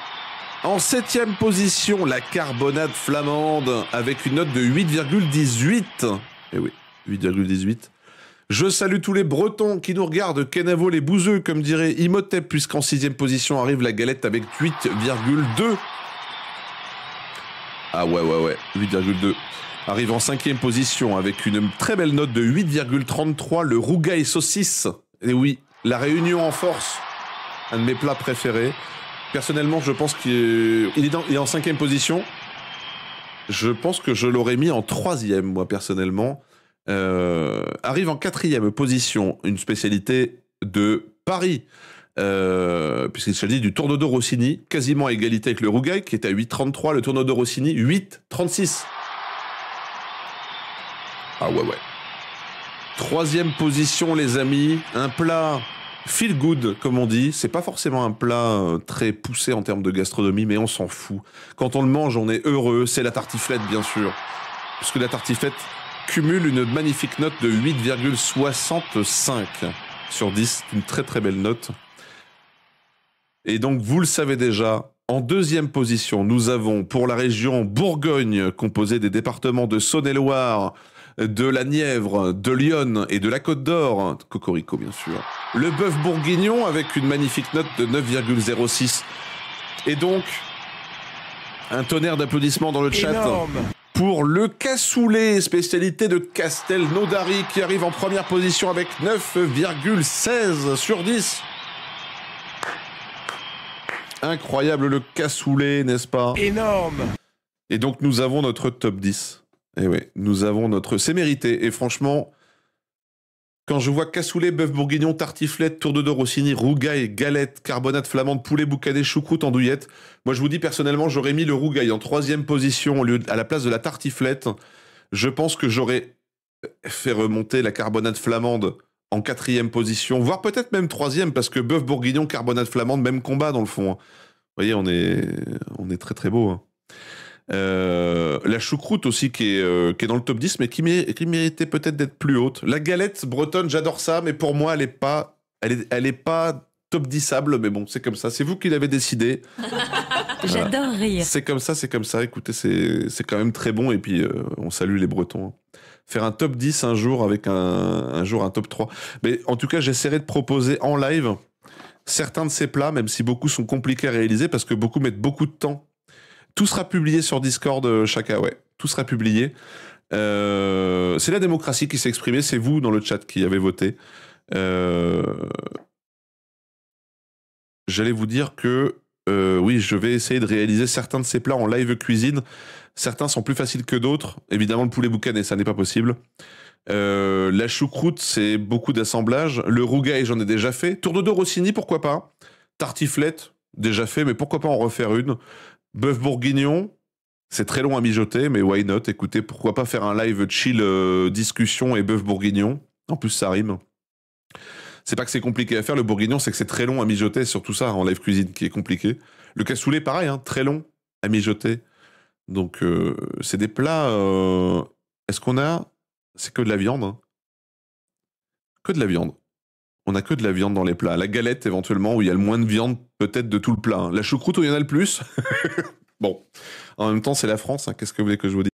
En 7e position, la carbonade flamande avec une note de 8,18. Eh oui, 8,18. Je salue tous les Bretons qui nous regardent, Kenavo les bouseux, comme dirait Imhotep, puisqu'en 6e position arrive la galette avec 8,2. Ah ouais, 8,2. Arrive en 5e position avec une très belle note de 8,33, le rougail saucisse. Et oui, la réunion en force, un de mes plats préférés. Personnellement, je pense qu'il est en 5e position. Je pense que je l'aurais mis en 3e, moi, personnellement. Arrive en 4e position, une spécialité de Paris. Puisqu'il s'agit du tourneau de Rossini, quasiment à égalité avec le rougail, qui est à 8,33. Le tourneau de Rossini, 8,36. Ah ouais. 3e position, les amis. Un plat... feel good, comme on dit. C'est pas forcément un plat très poussé en termes de gastronomie, mais on s'en fout. Quand on le mange, on est heureux. C'est la tartiflette, bien sûr. Puisque la tartiflette cumule une magnifique note de 8,65 sur 10. Une très très belle note. Et donc, vous le savez déjà, en 2e position, nous avons pour la région Bourgogne, composée des départements de Saône-et-Loire, de la Nièvre, de Lyon et de la Côte d'Or, Cocorico bien sûr, le bœuf bourguignon avec une magnifique note de 9,06. Et donc, un tonnerre d'applaudissements dans le chat. Énorme. Pour le cassoulet, spécialité de Castelnaudary, qui arrive en première position avec 9,16 sur 10. Incroyable le cassoulet, n'est-ce pas? Énorme. Et donc nous avons notre top 10. Et oui, nous avons notre... C'est mérité. Et franchement, quand je vois cassoulet, bœuf bourguignon, tartiflette, tourneau de Rossini, rougail, galette, carbonate flamande, poulet boucané, choucroute, andouillette, moi je vous dis personnellement, j'aurais mis le rougail en 3e position à la place de la tartiflette. Je pense que j'aurais fait remonter la carbonate flamande en 4e position, voire peut-être même 3e, parce que bœuf bourguignon, carbonate flamande, même combat dans le fond. Vous voyez, on est très très beau. Hein. La choucroute aussi qui est dans le top 10 mais qui méritait peut-être d'être plus haute. La galette bretonne, j'adore ça, mais pour moi elle est pas top 10able, mais bon, c'est comme ça, c'est vous qui l'avez décidé. J'adore rire. C'est comme ça, écoutez, c'est quand même très bon, et puis on salue les Bretons. Faire un top 10 un jour avec un jour un top 3. Mais en tout cas, j'essaierai de proposer en live certains de ces plats, même si beaucoup sont compliqués à réaliser parce que beaucoup mettent beaucoup de temps. Tout sera publié sur Discord, Chaka, ouais. Tout sera publié. C'est la démocratie qui s'est exprimée, c'est vous dans le chat qui avez voté. J'allais vous dire que oui, je vais essayer de réaliser certains de ces plats en live cuisine. Certains sont plus faciles que d'autres. Évidemment, le poulet boucané, ça n'est pas possible. La choucroute, c'est beaucoup d'assemblage. Le rougail, j'en ai déjà fait. Tourne-dos Rossini, pourquoi pas. Tartiflette, déjà fait, mais pourquoi pas en refaire une. Bœuf bourguignon, c'est très long à mijoter, mais why not? Écoutez, pourquoi pas faire un live chill discussion et bœuf bourguignon. En plus, ça rime. C'est pas que c'est compliqué à faire, le bourguignon, c'est que c'est très long à mijoter, surtout ça en live cuisine qui est compliqué. Le cassoulet, pareil, hein, très long à mijoter. Donc, c'est des plats... Est-ce qu'on a... C'est que de la viande, hein. Que de la viande. On a que de la viande dans les plats. La galette, éventuellement, où il y a le moins de viande, peut-être, de tout le plat. Hein. La choucroute, où il y en a le plus. Bon. En même temps, c'est la France. Hein. Qu'est-ce que vous voulez que je vous dise?